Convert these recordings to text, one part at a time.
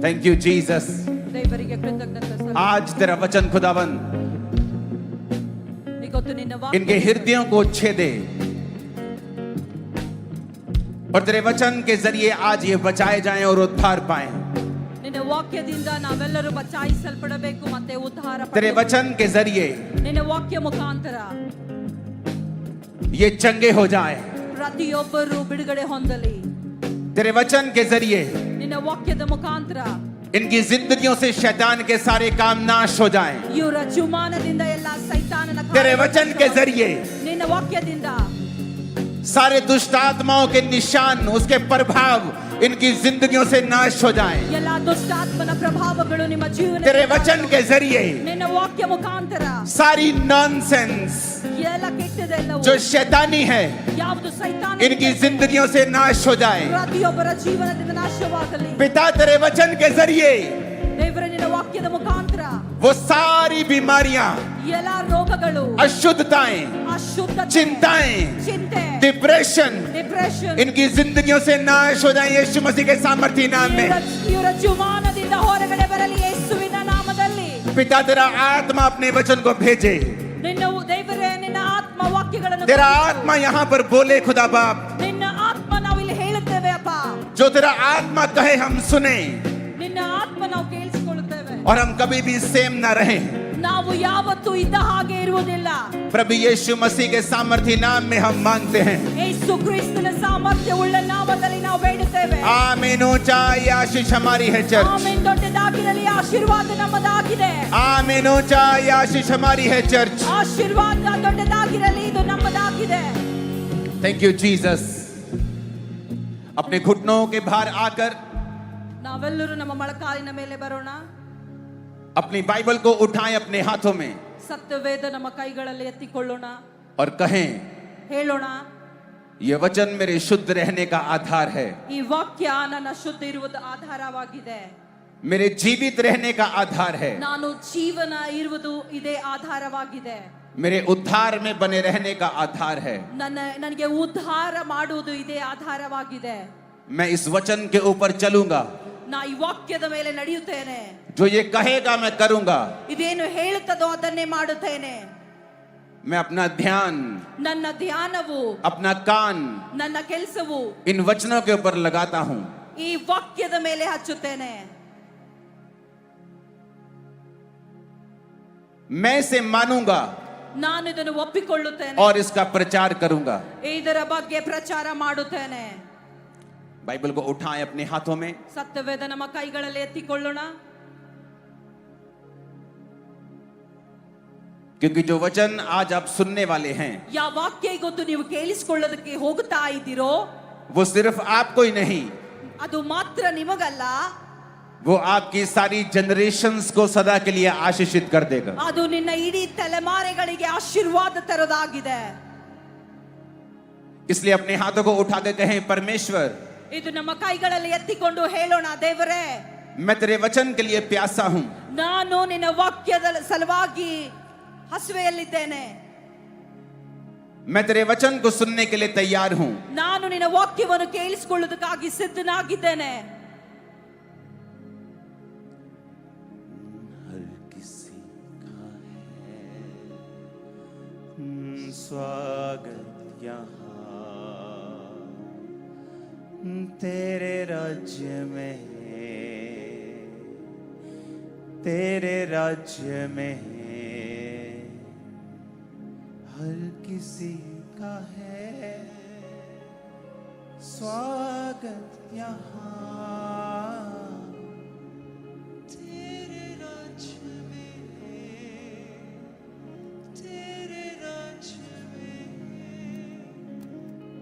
Thank you Jesus. ದೇವರಿಗೆ ಕೃತಜ್ಞತೆ ಸಲ್ಲಿಸುತ್ತೇವೆ। आज तेरा वचन खुदावन ಇವತ್ತು ನಿನ್ನ ವಾಕ್ಯ इनके हृदयों को छेदे और तेरे वचन के जरिए आज ये बचाए जाएं और उद्धार पाएं। ನಿನ್ನ ವಾಕ್ಯದಿಂದ ನಾವೆಲ್ಲರೂ ಬಚಾಯಿಸಲ್ಪಡಬೇಕು ಮತ್ತೆ ಉದ್ಧಾರ तेरे ಪಡೆಯಬೇಕು। वचन के जरिए ನಿನ್ನ ವಾಕ್ಯ ಮುಖಾಂತರ ये चंगे हो जाएं। ಪ್ರತಿಯೊಬ್ಬರು ಬಿಡುಗಡೆ ಹೊಂದಲಿ। तेरे वचन के जरिए ನಿನ್ನ ವಾಕ್ಯದ ಮುಖಾಂತರ इनकी जिंदगियों से शैतान के सारे काम नाश हो जाएं। ಇವರ ಜುಮಾನದಿಂದ ಎಲ್ಲ ಸೈತಾನನ तेरे वचन के जरिए ನಿನ್ನ ವಾಕ್ಯದಿಂದ सारे दुष्ट आत्माओं के निशान, उसके प्रभाव इनकी जिंदगियों से नाश हो जाएं। ಎಲ್ಲ ದುಷ್ಟಾತ್ಮನ ಪ್ರಭಾವಗಳು ನಿಮ್ಮ ಜೀವನ तेरे वचन के जरिए ನಿನ್ನ ವಾಕ್ಯ ಮುಖಾಂತರ सारी नॉनसेंस ಎಲ್ಲ ಕೆಟ್ಟದೆಲ್ಲವೂ जो शैतानी है ಯಾವುದು ಸೈತಾನ इनकी जिंदगियों से नाश हो जाए। ಪ್ರತಿಯೊಬ್ಬರ ಜೀವನದಿಂದ ನಾಶವಾಗಲಿ। पिता तेरे वचन के जरिए ದೇವರ ನಿನ್ನ ವಾಕ್ಯದ ಮುಖಾಂತರ वो सारी बीमारियां, ಎಲ್ಲ ರೋಗಗಳು, अशुद्धताएं, ಅಶುದ್ಧತೆ, चिंताएं, ಚಿಂತೆ, डिप्रेशन ಡಿಪ್ರೆಷನ್ इनकी जिंदगियों से नाश हो जाए यीशु मसीह के सामर्थी नाम में। ಇವರ ಜೀವನದಿಂದ ಹೊರಗಡೆ ಬರಲಿ ಯೇಸುವಿನ ನಾಮದಲ್ಲಿ। पिता तेरा आत्मा अपने वचन को भेजे। ನಿನ್ನ ದೇವರೇ ನಿನ್ನ ಆತ್ಮ ವಾಕ್ಯಗಳನ್ನು तेरा ಕಲಿಸು। आत्मा यहाँ पर बोले खुदा बाप, ನಿನ್ನ ಆತ್ಮ ನಾವು ಇಲ್ಲಿ ಹೇಳುತ್ತೇವೆ ಅಪ್ಪ। जो तेरा आत्मा कहे हम सुने ನಿನ್ನ ಆತ್ಮ ನಾವು ಕೇಳಿಸಿಕೊಳ್ಳುತ್ತೇವೆ। और हम कभी भी सेम ना रहे। ನಾವು ಯಾವತ್ತೂ ಇದ್ದ ಹಾಗೆ ಇರುವುದಿಲ್ಲ। प्रभु यीशु मसीह के सामर्थी नाम में हम मांगते हैं। ಯೇಸು ಕ್ರಿಸ್ತನ ಸಾಮರ್ಥ್ಯವುಳ್ಳ ನಾಮದಲ್ಲಿ ನಾವು ಬೇಡುತ್ತೇವೆ। आमीन। ऊंचा ये आशीष हमारी है चर्च। ಆಮೆನ್। ದೊಡ್ಡದಾಗಿರಲಿ, ಆಶೀರ್ವಾದ ನಮ್ಮದಾಗಿದೆ। आमीन। ऊंचा ये आशीष हमारी है चर्च। ಆಶೀರ್ವಾದ ದೊಡ್ಡದಾಗಿರಲಿ, ಇದು ನಮ್ಮದಾಗಿದೆ। Thank you Jesus. अपने घुटनों के भार आकर ನಾವೆಲ್ಲರೂ ನಮ್ಮ ಮೊಳಕಾಲಿನ ಮೇಲೆ ಬರೋಣ। अपनी बाइबल को उठाएं अपने हाथों में ಸತ್ಯವೇದ ನಮ್ಮ ಕೈಗಳಲ್ಲಿ ಎತ್ತಿಕೊಳ್ಳೋಣ, और कहें, ಹೇಳೋಣ, ये वचन मेरे शुद्ध रहने का आधार है, ಈ ವಾಕ್ಯ ನನ್ನ ಶುದ್ಧ ಇರುವುದು ಆಧಾರವಾಗಿದೆ। मेरे जीवित रहने का आधार है, ನಾನು ಜೀವನ ಇರುವುದು ಇದೇ ಆಧಾರವಾಗಿದೆ। मेरे उद्धार में बने रहने का आधार है। ನನಗೆ ಉದ್ಧಾರ ಮಾಡುವುದು ಇದೇ ಆಧಾರವಾಗಿದೆ। मैं इस वचन के ऊपर चलूंगा, ನಾ ಈ ವಾಕ್ಯದ ಮೇಲೆ ನಡೆಯುತ್ತೇನೆ। जो ये कहेगा मैं करूंगा। ಇದೇನು ಹೇಳುತ್ತದೋ ಅದನ್ನೇ ಮಾಡುತ್ತೇನೆ। मैं अपना ध्यान, ನನ್ನ ಧ್ಯಾನವು, अपना कान ನನ್ನ ಕೆಲಸವು इन वचनों के ऊपर लगाता हूं। ಈ ವಾಕ್ಯದ ಮೇಲೆ ಹಚ್ಚುತ್ತೇನೆ। मैं इसे मानूंगा ನಾನು ಇದನ್ನು ಒಪ್ಪಿಕೊಳ್ಳುತ್ತೇನೆ और इसका प्रचार करूंगा। ಇದರ ಬಗ್ಗೆ ಪ್ರಚಾರ ಮಾಡುತ್ತೇನೆ। बाइबल को उठाएं अपने हाथों में, ಸತ್ಯವೇದ ನಮ್ಮ ಕೈಗಳಲ್ಲಿ ಎತ್ತಿಕೊಳ್ಳೋಣ। क्योंकि जो वचन आज आप सुनने वाले हैं ಯಾವ ವಾಕ್ಯ ಇವತ್ತು ನೀವು ಕೇಳಿಸಿಕೊಳ್ಳೋದಕ್ಕೆ ಹೋಗ್ತಾ ಇದ್ದೀರೋ वो सिर्फ आपको ही नहीं, ಅದು ಮಾತ್ರ ನಿಮಗಲ್ಲ, वो आपकी सारी जनरेशंस को सदा के लिए आशीषित कर देगा। ಅದು ನಿನ್ನ ಇಡೀ ತಲೆಮಾರೆಗಳಿಗೆ ಆಶೀರ್ವಾದ ತರೋದಾಗಿದೆ। इसलिए अपने हाथों को उठा के कहें, परमेश्वर ಇದು ನಮ್ಮ ಕೈಗಳಲ್ಲಿ ಎತ್ತಿಕೊಂಡು ಹೇಳೋಣ, ದೇವರೇ मैं तेरे वचन के लिए प्यासा हूं। ನಾನು ನಿನ್ನ ವಾಕ್ಯದ ಸಲುವಾಗಿ ಹಸುವೆಯಲ್ಲಿದ್ದೇನೆ। मैं तेरे वचन को सुनने के लिए तैयार हूं। ನಾನು ನಿನ್ನ ವಾಕ್ಯವನ್ನು ಕೇಳಿಸಿಕೊಳ್ಳುವುದಕ್ಕಾಗಿ ಸಿದ್ಧನಾಗಿದ್ದೇನೆ। हर किसी का है स्वागत यहाँ तेरे राज्य में, तेरे राज्य में हर किसी का है स्वागत यहाँ तेरे राज्य में, तेरे राज्य में।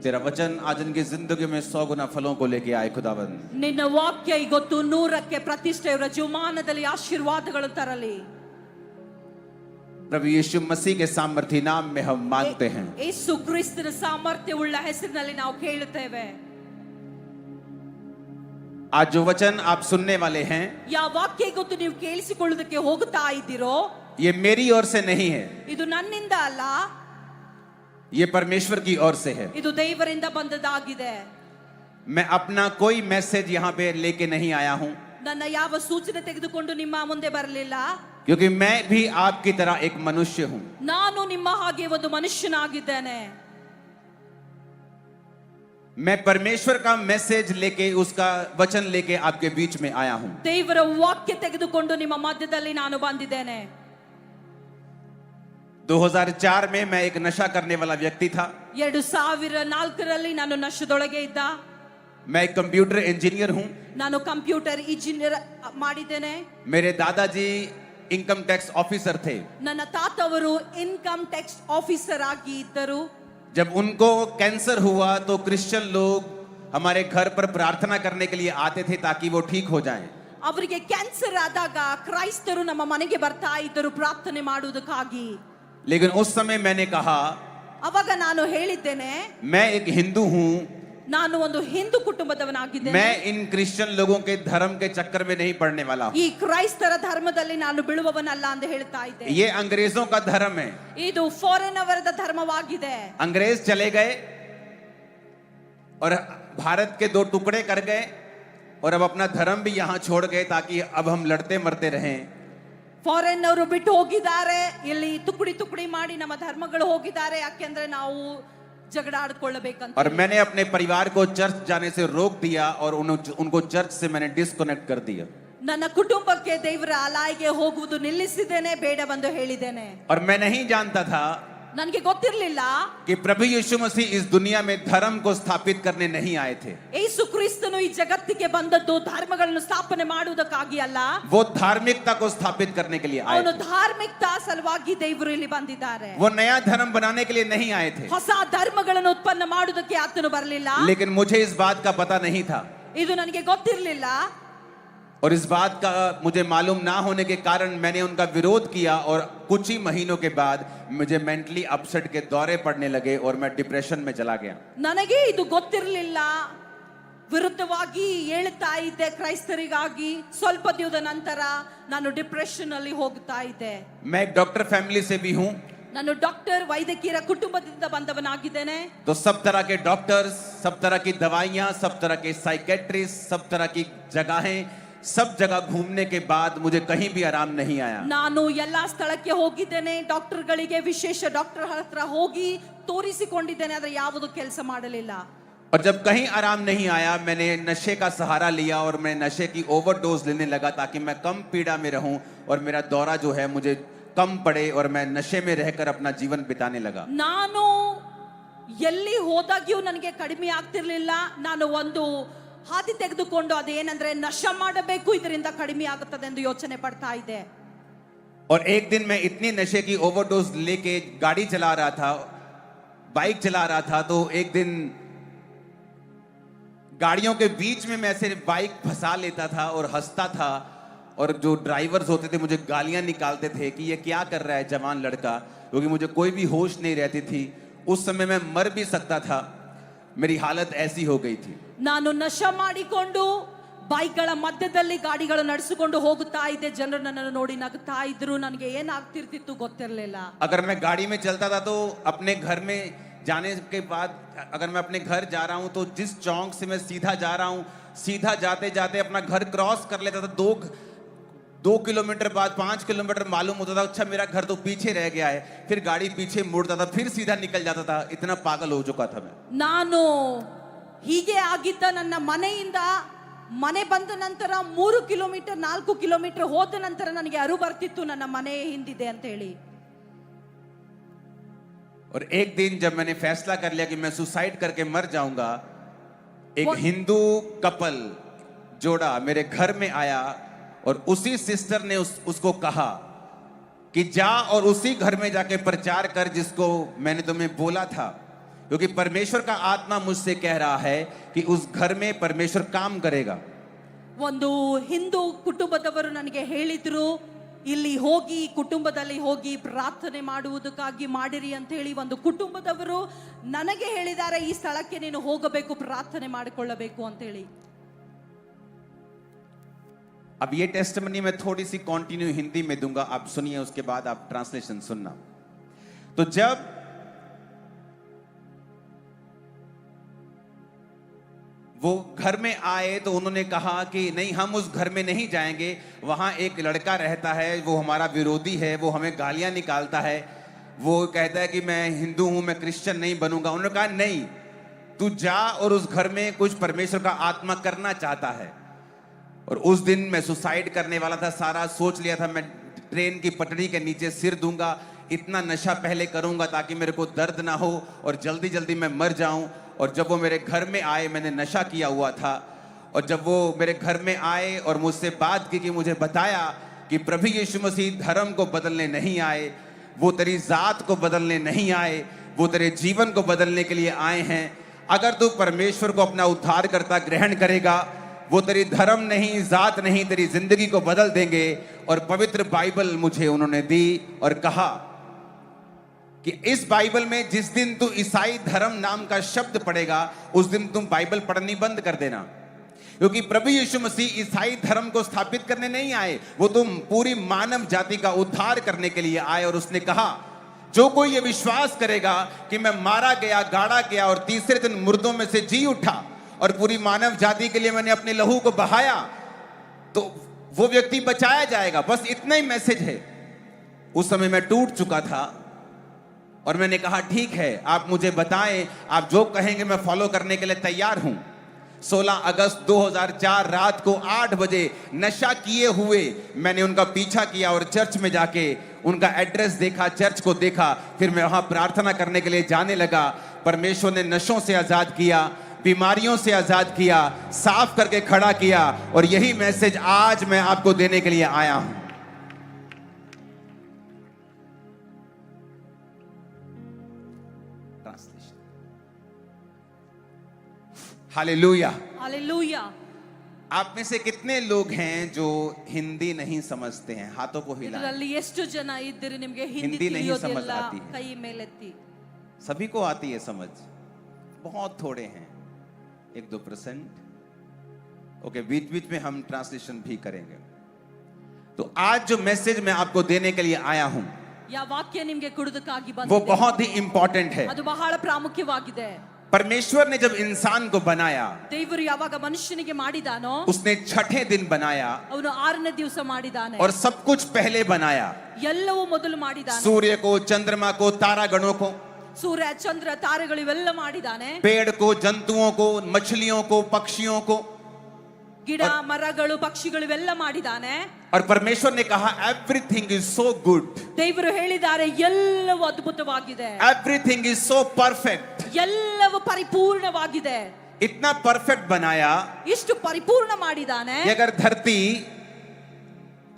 तेरा वचन आज इनकी जिंदगी में 100 गुना फलों को लेके आए खुदावंद। ನಿನ್ನ ವಾಕ್ಯ ಇವತ್ತು 100ಕ್ಕೆ ಪ್ರತಿಷ್ಠೆ ಇವರ ಜೀವಮಾನದಲ್ಲಿ ಆಶೀರ್ವಾದಗಳು ತರಲಿ। प्रभु यीशु मसीह के सामर्थी नाम में हम मांगते हैं। ಯೇಸು ಕ್ರಿಸ್ತನ ಸಾಮರ್ಥ್ಯವುಳ್ಳ ಹೆಸರಿನಲ್ಲಿ ನಾವು ಕೇಳುತ್ತೇವೆ। आज जो वचन आप सुनने वाले हैं ಯಾವ ವಾಕ್ಯ ಇವತ್ತು ನೀವು ಕೇಳಿಸಿಕೊಳ್ಳುವುದಕ್ಕೆ ಹೋಗ್ತಾ ಇದ್ದೀರೋ ये मेरी ओर से नहीं है, ಇದು ನನ್ನಿಂದ ಅಲ್ಲ, ये परमेश्वर की ओर से है। ಇದು ದೇವರಿಂದ ಬಂದದಾಗಿದೆ। मैं अपना कोई मैसेज यहाँ पे लेके नहीं आया हूं। ನನ್ನ ಯಾವ ಸೂಚನೆ ತೆಗೆದುಕೊಂಡು ನಿಮ್ಮ ಮುಂದೆ ಬರಲಿಲ್ಲ. क्योंकि मैं भी आपकी तरह एक मनुष्य हूं. ನಾನು ನಿಮ್ಮ ಹಾಗೆ ಒಂದು ಮನುಷ್ಯನಾಗಿದ್ದೇನೆ. मैं परमेश्वर का मैसेज लेके, उसका वचन लेके आपके बीच में आया हूं. ದೇವರ ವಾಕ್ಯ ತೆಗೆದುಕೊಂಡು ನಿಮ್ಮ ಮಧ್ಯದಲ್ಲಿ ನಾನು ಬಂದಿದ್ದೇನೆ. 2004 में मैं एक नशा करने वाला व्यक्ति था. 2004ರಲ್ಲಿ ನಾನು ನಶೆದೊಳಗೆ ಇದ್ದ. मैं एक कंप्यूटर इंजीनियर हूं. ನಾನು ಕಂಪ್ಯೂಟರ್ ಇಂಜಿನಿಯರ್ ಮಾಡಿದ್ದೇನೆ. मेरे दादाजी इनकम टैक्स ऑफिसर थे. ನನ್ನ ತಾತವರು ಇನ್ಕಮ್ ಟ್ಯಾಕ್ಸ್ ಆಫೀಸರ್ ಆಗಿ ಇದ್ದರು. जब उनको कैंसर हुआ तो क्रिश्चियन लोग हमारे घर पर प्रार्थना करने के लिए आते थे ताकि वो ठीक हो जाएं. ಅವರಿಗೆ ಕ್ಯಾನ್ಸರ್ ಆದಾಗ ಕ್ರೈಸ್ತರು ನಮ್ಮ ಮನೆಗೆ ಬರ್ತಾ ಇದ್ದರು ಪ್ರಾರ್ಥನೆ ಮಾಡುವುದಕ್ಕಾಗಿ. लेकिन उस समय मैंने कहा, ಅವಾಗ ನಾನು ಹೇಳಿದ್ದೇನೆ, मैं एक हिंदू हूं. ನಾನು ಒಂದು ಹಿಂದೂ ಕುಟುಂಬದವನಾಗಿದ್ದೇನೆ. मैं इन क्रिश्चियन लोगों के धर्म के चक्कर में नहीं पड़ने वाला हूं. ಈ ಕ್ರೈಸ್ತರ ಧರ್ಮದಲ್ಲಿ ನಾನು ಬೀಳುವವನಲ್ಲ ಅಂತ ಹೇಳ್ತಾ ಇದ್ದೆ. ये अंग्रेजों का धर्म है. ಇದು ಫಾರಿನ್ ಅವರದ ಧರ್ಮವಾಗಿದೆ. अंग्रेज चले गए और भारत के 2 टुकड़े कर गए और अब अपना धर्म भी यहां छोड़ गए ताकि अब हम लड़ते मरते रहें. ಫಾರಿನ್ ಅವರು ಬಿಟ್ಟು ಹೋಗಿದ್ದಾರೆ. ಇಲ್ಲಿ ತುಕಡಿ ತುಕಡಿ ಮಾಡಿ ನಮ್ಮ ಧರ್ಮಗಳು ಹೋಗಿದ್ದಾರೆ. ಯಾಕೆಂದ್ರೆ ನಾವು झगड़ा आड़ಕೊಳ್ಳಬೇಕಂತ. और मैंने अपने परिवार को चर्च जाने से रोक दिया और उनको चर्च से मैंने डिस्कनेक्ट कर दिया. ನನ್ನ ಕುಟುಂಬಕ್ಕೆ ದೇವರ ಆಲಯಕ್ಕೆ ಹೋಗುವುದು ನಿಲ್ಲಿಸಿದ್ದೇನೆ, ಬೇಡವೆಂದು ಹೇಳಿದ್ದೇನೆ. और मैं नहीं जानता था ನನಗೆ ಗೊತ್ತಿರಲಿಲ್ಲ कि प्रभु यीशु मसीह इस दुनिया में धर्म को स्थापित करने नहीं आए थे. ಯೇಸು ಕ್ರಿಸ್ತನು ಈ ಜಗತ್ತಿಗೆ ಬಂದದ್ದು ಧರ್ಮಗಳನ್ನು ಸ್ಥಾಪನೆ ಮಾಡುವುದಕ್ಕಾಗಿ ಅಲ್ಲ. वो धार्मिकता को स्थापित करने के लिए आए ಅವನು थे. ಧಾರ್ಮಿಕತಾ ಸಲುವಾಗಿ ದೇವರು ಇಲ್ಲಿ ಬಂದಿದ್ದಾರೆ. वो नया धर्म बनाने के लिए नहीं आए थे. ಹೊಸ ಧರ್ಮಗಳನ್ನು ಉತ್ಪನ್ನ ಮಾಡುವುದಕ್ಕೆ ಆತನು ಬರಲಿಲ್ಲ. लेकिन मुझे इस बात का पता नहीं था. ಇದು ನನಗೆ ಗೊತ್ತಿರಲಿಲ್ಲ. और इस बात का मुझे मालूम ना होने के कारण मैंने उनका विरोध किया और कुछ ही महीनों के बाद मुझे मेंटली अपसेट के दौरे पड़ने लगे और मैं डिप्रेशन में चला गया. ನನಗೆ ಇದು ಗೊತ್ತಿರಲಿಲ್ಲ. ವಿರುದ್ಧವಾಗಿ ಹೇಳ್ತಾ ಇದ್ದೆ ಕ್ರೈಸ್ತರಿಗಾಗಿ. ಸ್ವಲ್ಪ ದಿನದ ನಂತರ ನಾನು ಡಿಪ್ರೆಷನ್ ಅಲ್ಲಿ ಹೋಗ್ತಾ ಇದ್ದೆ. मैं एक डॉक्टर फैमिली से भी हूं. ನಾನು ಡಾಕ್ಟರ್ ವೈದ್ಯಕೀಯ ಕುಟುಂಬದಿಂದ ಬಂದವನಾಗಿದ್ದೇನೆ. तो सब तरह के डॉक्टर्स, सब तरह की दवाइयां, सब तरह के साइकेट्रिस्ट, सब तरह की जगहें, सब जगह घूमने के बाद मुझे कहीं भी आराम नहीं आया. ನಾನು ಎಲ್ಲಾ ಸ್ಥಳಕ್ಕೆ ಹೋಗಿದ್ದೇನೆ. ಡಾಕ್ಟರ್ಗಳಿಗೆ ವಿಶೇಷ ಡಾಕ್ಟರ್ ಹತ್ರ ಹೋಗಿ ತೋರಿಸಿಕೊಂಡಿದ್ದೇನೆ. ಆದರೆ ಯಾವುದು ಕೆಲಸ ಮಾಡಲಿಲ್ಲ. और जब कहीं आराम नहीं आया मैंने नशे का सहारा लिया और मैं नशे की ओवरडोज लेने लगा ताकि मैं कम पीड़ा में रहूं और मेरा दौरा जो है मुझे कम पड़े और मैं नशे में रहकर अपना जीवन बिताने लगा. ನಾನು ಎಲ್ಲಿ ಹೋದಾಗ್ಯೂ ನನಗೆ ಕಡಿಮೆ ಆಗ್ತಿರ್ಲಿಲ್ಲ. ನಾನು ಒಂದು ಹಾದಿ ತೆಗೆದುಕೊಂಡು ಅದೇನಂದ್ರೆ ನಶ ಮಾಡಬೇಕು, ಇದರಿಂದ ಕಡಿಮೆ ಆಗುತ್ತದೆ ಎಂದು ಯೋಚನೆ ಪಡ್ತಾ ಇದ್ದೆ. और एक दिन मैं इतनी नशे की ओवरडोज लेके गाड़ी चला रहा था, बाइक चला रहा था, तो एक दिन गाड़ियों के बीच में मैं ऐसे बाइक फंसा लेता था और हंसता था और जो ड्राइवर्स होते थे मुझे गालियां निकालते थे कि ये क्या कर रहा है जवान लड़का, क्योंकि मुझे कोई भी होश नहीं रहती थी. उस समय मैं मर भी सकता था. मेरी हालत ऐसी हो गई थी. ನಾನು ನಶ ಮಾಡಿಕೊಂಡು ಬೈಕ್ಗಳ ಮಧ್ಯದಲ್ಲಿ ಗಾಡಿಗಳು ನಡೆಸಿಕೊಂಡು ಹೋಗುತ್ತಾ ಇದ್ದೆ. ಜನರು ನನ್ನನ್ನು ನೋಡಿ ನಗುತ್ತಾ ಇದ್ರು. ನನಗೆ ಏನಾಗ್ತಿರ್ತಿತ್ತು ಗೊತ್ತಿರಲಿಲ್ಲ. अगर मैं गाड़ी में चलता था तो अपने घर में जाने के बाद अगर मैं अपने घर जा रहा हूं तो जिस चौक से मैं सीधा जा रहा हूं, सीधा जाते जाते अपना घर क्रॉस कर लेता था. 2 किलोमीटर बाद 5 किलोमीटर मालूम होता था अच्छा मेरा घर तो पीछे रह गया है. फिर गाड़ी पीछे मुड़ता था, फिर सीधा निकल जाता था. इतना पागल हो चुका था मैं. ನಾನು ಹೀಗೆ ಆಗಿದ್ದ. ನನ್ನ ಮನೆಯಿಂದ ಮನೆ ಬಂದ ನಂತರ 3 ಕಿಲೋಮೀಟರ್ 4 ಕಿಲೋಮೀಟರ್ ಹೋದ ನಂತರ ನನಗೆ ಅರಿವು ಬರ್ತಿತ್ತು ನನ್ನ ಮನೆ ಹಿಂದಿದೆ ಅಂತ ಹೇಳಿ. और एक दिन जब मैंने फैसला कर लिया कि मैं सुसाइड करके मर जाऊंगा, एक हिंदू कपल जोड़ा मेरे घर में आया और उसी सिस्टर ने उसको कहा कि जा और उसी घर में जाके प्रचार कर जिसको मैंने तुम्हें बोला था, क्योंकि परमेश्वर का आत्मा मुझसे कह रहा है कि उस घर में परमेश्वर काम करेगा. ಒಂದು ಹಿಂದೂ ಕುಟುಂಬದವರು ನನಗೆ ಹೇಳಿದ್ರು, ಇಲ್ಲಿ ಹೋಗಿ ಕುಟುಂಬದಲ್ಲಿ ಹೋಗಿ ಪ್ರಾರ್ಥನೆ ಮಾಡುವುದಕ್ಕಾಗಿ ಮಾಡಿರಿ ಅಂತ ಹೇಳಿ ಒಂದು ಕುಟುಂಬದವರು ನನಗೆ ಹೇಳಿದ್ದಾರೆ. ಈ ಸ್ಥಳಕ್ಕೆ ನೀನು ಹೋಗಬೇಕು, ಪ್ರಾರ್ಥನೆ ಮಾಡಿಕೊಳ್ಳಬೇಕು ಅಂತ ಹೇಳಿ. अब ये टेस्टिमनी मैं थोड़ी सी कंटिन्यू हिंदी में दूंगा, आप सुनिए, उसके बाद आप ट्रांसलेशन सुनना. तो जब वो घर में आए तो उन्होंने कहा कि नहीं, हम उस घर में नहीं जाएंगे, वहां एक लड़का रहता है, वो हमारा विरोधी है, वो हमें गालियां निकालता है, वो कहता है कि मैं हिंदू हूं, मैं क्रिश्चियन नहीं बनूंगा। उन्होंने कहा नहीं, तू जा और उस घर में कुछ परमेश्वर का आत्मा करना चाहता है। और उस दिन मैं सुसाइड करने वाला था, सारा सोच लिया था, मैं ट्रेन की पटरी के नीचे सिर दूंगा, इतना नशा पहले करूंगा ताकि मेरे को दर्द ना हो और जल्दी जल्दी मैं मर जाऊं। और जब वो मेरे घर में आए, मैंने नशा किया हुआ था, और जब वो मेरे घर में आए और मुझसे बात की कि मुझे बताया कि प्रभु यीशु मसीह धर्म को बदलने नहीं आए, वो तेरी जात को बदलने नहीं आए, वो तेरे जीवन को बदलने के लिए आए हैं। अगर तू परमेश्वर को अपना उद्धारकर्ता ग्रहण करेगा, वो तेरी धर्म नहीं, जात नहीं, तेरी जिंदगी को बदल देंगे। और पवित्र बाइबल मुझे उन्होंने दी और कहा कि इस बाइबल में जिस दिन तू ईसाई धर्म नाम का शब्द पढ़ेगा, उस दिन तुम बाइबल पढ़नी बंद कर देना, क्योंकि प्रभु यीशु मसीह ईसाई धर्म को स्थापित करने नहीं आए, वो तुम पूरी मानव जाति का उद्धार करने के लिए आए। और उसने कहा, जो कोई ये विश्वास करेगा कि मैं मारा गया, गाड़ा गया और तीसरे दिन मुर्दों में से जी उठा और पूरी मानव जाति के लिए मैंने अपने लहू को बहाया, तो वो व्यक्ति बचाया जाएगा। बस इतना ही मैसेज है। उस समय मैं टूट चुका था और मैंने कहा ठीक है, आप मुझे बताएं, आप जो कहेंगे मैं फॉलो करने के लिए तैयार हूं। 16 अगस्त 2004 रात को 8 बजे नशा किए हुए मैंने उनका पीछा किया और चर्च में जाके उनका एड्रेस देखा, चर्च को देखा, फिर मैं वहां प्रार्थना करने के लिए जाने लगा। परमेश्वर ने नशों से आजाद किया, बीमारियों से आजाद किया, साफ करके खड़ा किया, और यही मैसेज आज मैं आपको देने के लिए आया हूं। Hallelujah, hallelujah. आप में से कितने लोग हैं जो हिंदी नहीं समझते हैं? हाथों को हिलाएं। ಇದರಲ್ಲಿ ಎಷ್ಟು ಜನ ಇದ್ದೀರಿ ನಿಮಗೆ ಹಿಂದಿ हिंदी नहीं समझ ತಿಳಿಯೋದಿಲ್ಲ? आती है। ಕೈ ಮೇಲೆತ್ತಿ। सभी को आती है समझ, बहुत थोड़े हैं, 1-2%। ओके, बीच बीच में हम ट्रांसलेशन भी करेंगे। तो आज जो मैसेज मैं आपको देने के लिए आया हूं, ಯಾವ ವಾಕ್ಯ ನಿಮಗೆ ಕೊಡುವುದಕ್ಕಾಗಿ वो ಬಂದಿದೆ? बहुत ही इंपॉर्टेंट है। ಅದು ಬಹಳ ಪ್ರಾಮುಖ್ಯವಾಗಿದೆ। परमेश्वर ने जब इंसान को बनाया, ದೇವರು ಯಾವಾಗ ಮನುಷ್ಯನಿಗೆ ಮಾಡಿದಾನೋ, उसने छठे दिन बनाया ಅವನು 6ನೇ ದಿವಸ ಮಾಡಿದಾನೆ। और सब कुछ पहले बनाया। ಎಲ್ಲವೂ ಮೊದಲು ಮಾಡಿದಾನೆ। सूर्य को, चंद्रमा को, तारागणों को, ಸೂರ್ಯ ಚಂದ್ರ ತಾರೆಗಳು ಇವೆಲ್ಲ ಮಾಡಿದಾನೆ। पेड़ को, जंतुओं को, मछलियों को, पक्षियों को, ಗಿಡ ಮರಗಳು ಪಕ್ಷಿಗಳು ಇವೆಲ್ಲ ಮಾಡಿದಾನೆ। और परमेश्वर ने कहा एवरीथिंग इज सो गुड, ದೇವರು ಹೇಳಿದ್ದಾರೆ ಎಲ್ಲವೂ ಅದ್ಭುತವಾಗಿದೆ, एवरीथिंग इज सो परफेक्ट। ಎಲ್ಲವೂ ಪರಿಪೂರ್ಣವಾಗಿದೆ। इतना परफेक्ट बनाया ಇಷ್ಟು ಪರಿಪೂರ್ಣ ಮಾಡಿದಾನೆ। कि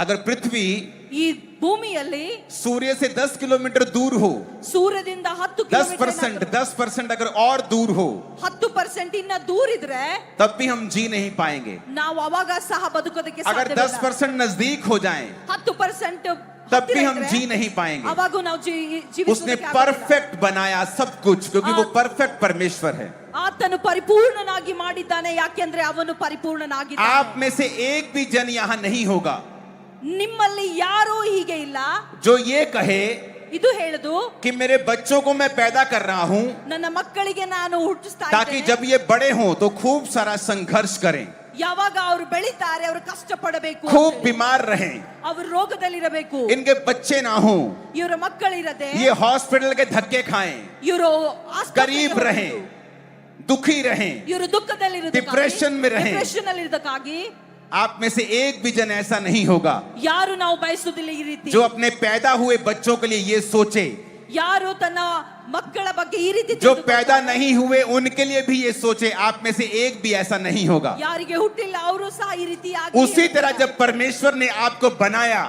अगर पृथ्वी ಈ ಭೂಮಿಯಲ್ಲಿ सूर्य से 10 किलोमीटर दूर हो, ಸೂರ್ಯದಿಂದ 10 ಕಿಲೋಮೀಟರ್ 10% अगर और दूर हो, 10% ಇನ್ನ ದೂರ ಇದ್ರೆ तब भी हम जी नहीं पाएंगे। ನಾವು ಅವಾಗ ಸಹ ಬದುಕೋದಕ್ಕೆ अगर ಸಾಧ್ಯವಿಲ್ಲ। 10% नजदीक हो जाएं, 10% तब भी हम जी नहीं पाएंगे। ಅವಾಗ ನಾವು उसने ಜೀವಿಸೋದಕ್ಕೆ ಆಗೋದಿಲ್ಲ। परफेक्ट बनाया सब कुछ, क्योंकि वो परफेक्ट परमेश्वर है। ಆತನು ಪರಿಪೂರ್ಣನಾಗಿ ಮಾಡಿದ್ದಾನೆ, ಯಾಕೆಂದ್ರೆ ಅವನು ಪರಿಪೂರ್ಣನಾಗಿದ್ದಾನೆ। आप में से एक भी जन यहाँ नहीं होगा ನಿಮ್ಮಲ್ಲಿ ಯಾರೂ ಹೀಗೆ ಇಲ್ಲ जो ये कहे ಇದು ಹೇಳುದು कि मेरे बच्चों को मैं पैदा कर रहा हूं ನನ್ನ ಮಕ್ಕಳಿಗೆ ನಾನು ಹುಟ್ಟಿಸ್ತಾ ताकि ಇದ್ದೇನೆ, जब ये बड़े हों तो खूब सारा संघर्ष करें, ಯಾವಾಗ ಅವರು ಬೆಳಿತಾರೆ ಅವರು ಕಷ್ಟ ಪಡಬೇಕು, खूब बीमार रहें, ಅವರು ರೋಗದಲ್ಲಿರಬೇಕು, इनके बच्चे ना हों, ಇವರ ಮಕ್ಕಳಿರದೆ ये हॉस्पिटल के धक्के खाएं, ಇವರು गरीब रहें, दुखी रहें, ಇವರು ದುಃಖದಲ್ಲಿರುವುದಕ್ಕಾಗಿ, डिप्रेशन में रहें। ಡಿಪ್ರೆಷನ್ ಅಲ್ಲಿ ಇರೋದಕ್ಕಾಗಿ आप में से एक भी जन ऐसा नहीं होगा ಯಾರು ನಾವು ಬಯಸುವುದಿಲ್ಲ ಈ ರೀತಿ। जो अपने पैदा हुए बच्चों के लिए ये सोचे, ಯಾರು ತನ್ನ ಮಕ್ಕಳ ಬಗ್ಗೆ ಈ ರೀತಿ जो पैदा नहीं हुए उनके लिए भी ये सोचे। आप में से एक भी ऐसा नहीं होगा। ಯಾರಿಗೆ ಹುಟ್ಟಿಲ್ಲ ಅವರು ಸಹ ಈ ರೀತಿ उसी तरह जब परमेश्वर ने आपको बनाया,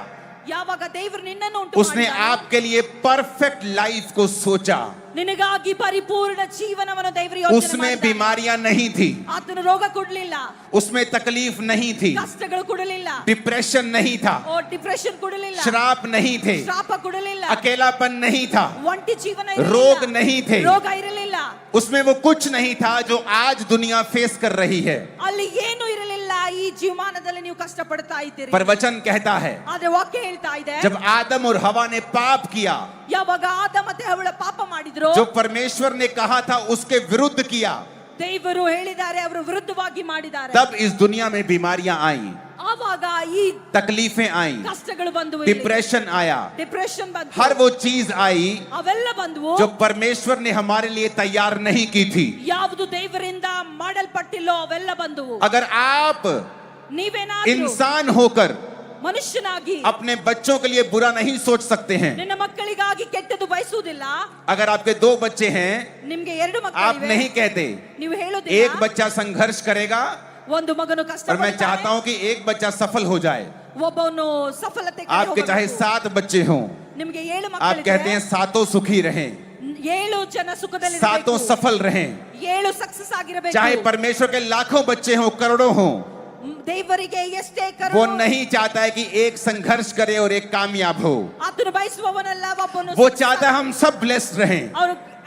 ಯಾವಾಗ ದೇವರು ನಿನ್ನನ್ನು ಉಂಟು उसने ಮಾಡಿದ್ದಾನೋ, आपके लिए परफेक्ट लाइफ को सोचा। ನಿನಗಾಗಿ ಪರಿಪೂರ್ಣ ಜೀವನವನ್ನು ದೇವರು ಯೋಚನೆ उसमें ಮಾಡಿದ್ದಾನೆ। बीमारियां नहीं थी, ಆತನು ರೋಗ ಕೊಡಲಿಲ್ಲ, उसमें तकलीफ नहीं थी, ಕಷ್ಟಗಳು ಕೊಡಲಿಲ್ಲ, डिप्रेशन नहीं था, ಡಿಪ್ರೆಷನ್ ಕೊಡಲಿಲ್ಲ, श्राप नहीं थे, ಶಾಪ ಕೊಡಲಿಲ್ಲ, अकेलापन नहीं था, ಒಂಟಿ ಜೀವನ ಇರಲಿಲ್ಲ, रोग नहीं थे, ರೋಗ ಇರಲಿಲ್ಲ, उसमें वो कुछ नहीं था जो आज दुनिया फेस कर रही है। ಅಲ್ಲಿ ಏನು ಇರಲಿಲ್ಲ। ಈ ಜೀವಮಾನದಲ್ಲಿ ನೀವು ಕಷ್ಟ ಪಡ್ತಾ ಇದ್ದೀರಿ, पर वचन कहता है ಆದ್ರೆ ವಾಕ್ಯ ಹೇಳ್ತಾ ಇದೆ, जब आदम और हवा ने पाप किया, ಯಾವಾಗ ಆದ ಮತ್ತೆ ಹವ್ವಳ ಪಾಪ ಮಾಡಿದ್ರು, जो परमेश्वर ने कहा था उसके विरुद्ध किया, ದೇವರು ಹೇಳಿದ್ದಾರೆ, ಅವರು ವಿರುದ್ಧವಾಗಿ ಮಾಡಿದ್ದಾರೆ. तब इस दुनिया में बीमारियां आई, ಆವಾಗ ಈ तकलीफें आई, ಕಷ್ಟಗಳು ಬಂದವು, डिप्रेशन आया, ಡಿಪ್ರೆಷನ್ ಬಂತು, हर वो चीज आई ಅವೆಲ್ಲ ಬಂದವು जो परमेश्वर ने हमारे लिए तैयार नहीं की थी. ಯಾವುದು ದೇವರಿಂದ ಮಾಡಲ್ಪಟ್ಟಿಲ್ಲೋ ಅವೆಲ್ಲ ಬಂದವು. अगर आप ನೀವೇನಾದ್ರೂ इंसान होकर ಮನುಷ್ಯನಾಗಿ अपने बच्चों के लिए बुरा नहीं सोच सकते हैं, ನಿನ್ನ ಮಕ್ಕಳಿಗಾಗಿ ಕೆಟ್ಟದ್ದು ಬಯಸುವುದಿಲ್ಲ. अगर आपके 2 बच्चे हैं, ನಿಮ್ಗೆ 2 आप ಮಕ್ಕಳಿವೆ, नहीं कहते ನೀವು एक ಹೇಳೋದಿಲ್ಲ बच्चा संघर्ष करेगा ಒಂದು ಮಗನು ಕಷ್ಟ और मैं चाहता हूं कि एक बच्चा सफल हो जाए. ಒಬ್ಬನು ಸಫಲತೆ ಕಡೆ आपके चाहे ಹೋಗಬೇಕು. 7 बच्चे हों, ನಿಮ್ಗೆ 7 आप कहते हैं ಮಕ್ಕಳಿವೆ, सातों सुखी रहें, 7 ಜನ ಸುಖದಲ್ಲಿ सातों सफल रहें. 7 ಸಕ್ಸಸ್ ಆಗಿರಬೇಕು. चाहे परमेश्वर के लाखों बच्चे हों, करोड़ों हों, ದೇವರಿಗೆ ಎಷ್ಟೇ वो ಕರುಣೆ, नहीं चाहता है कि एक संघर्ष करे और एक कामयाब हो. ಆತನು ಬಯಸುವವನಲ್ಲ ಒಬ್ಬನು वो चाहता है हम सब ब्लेस्ड रहें,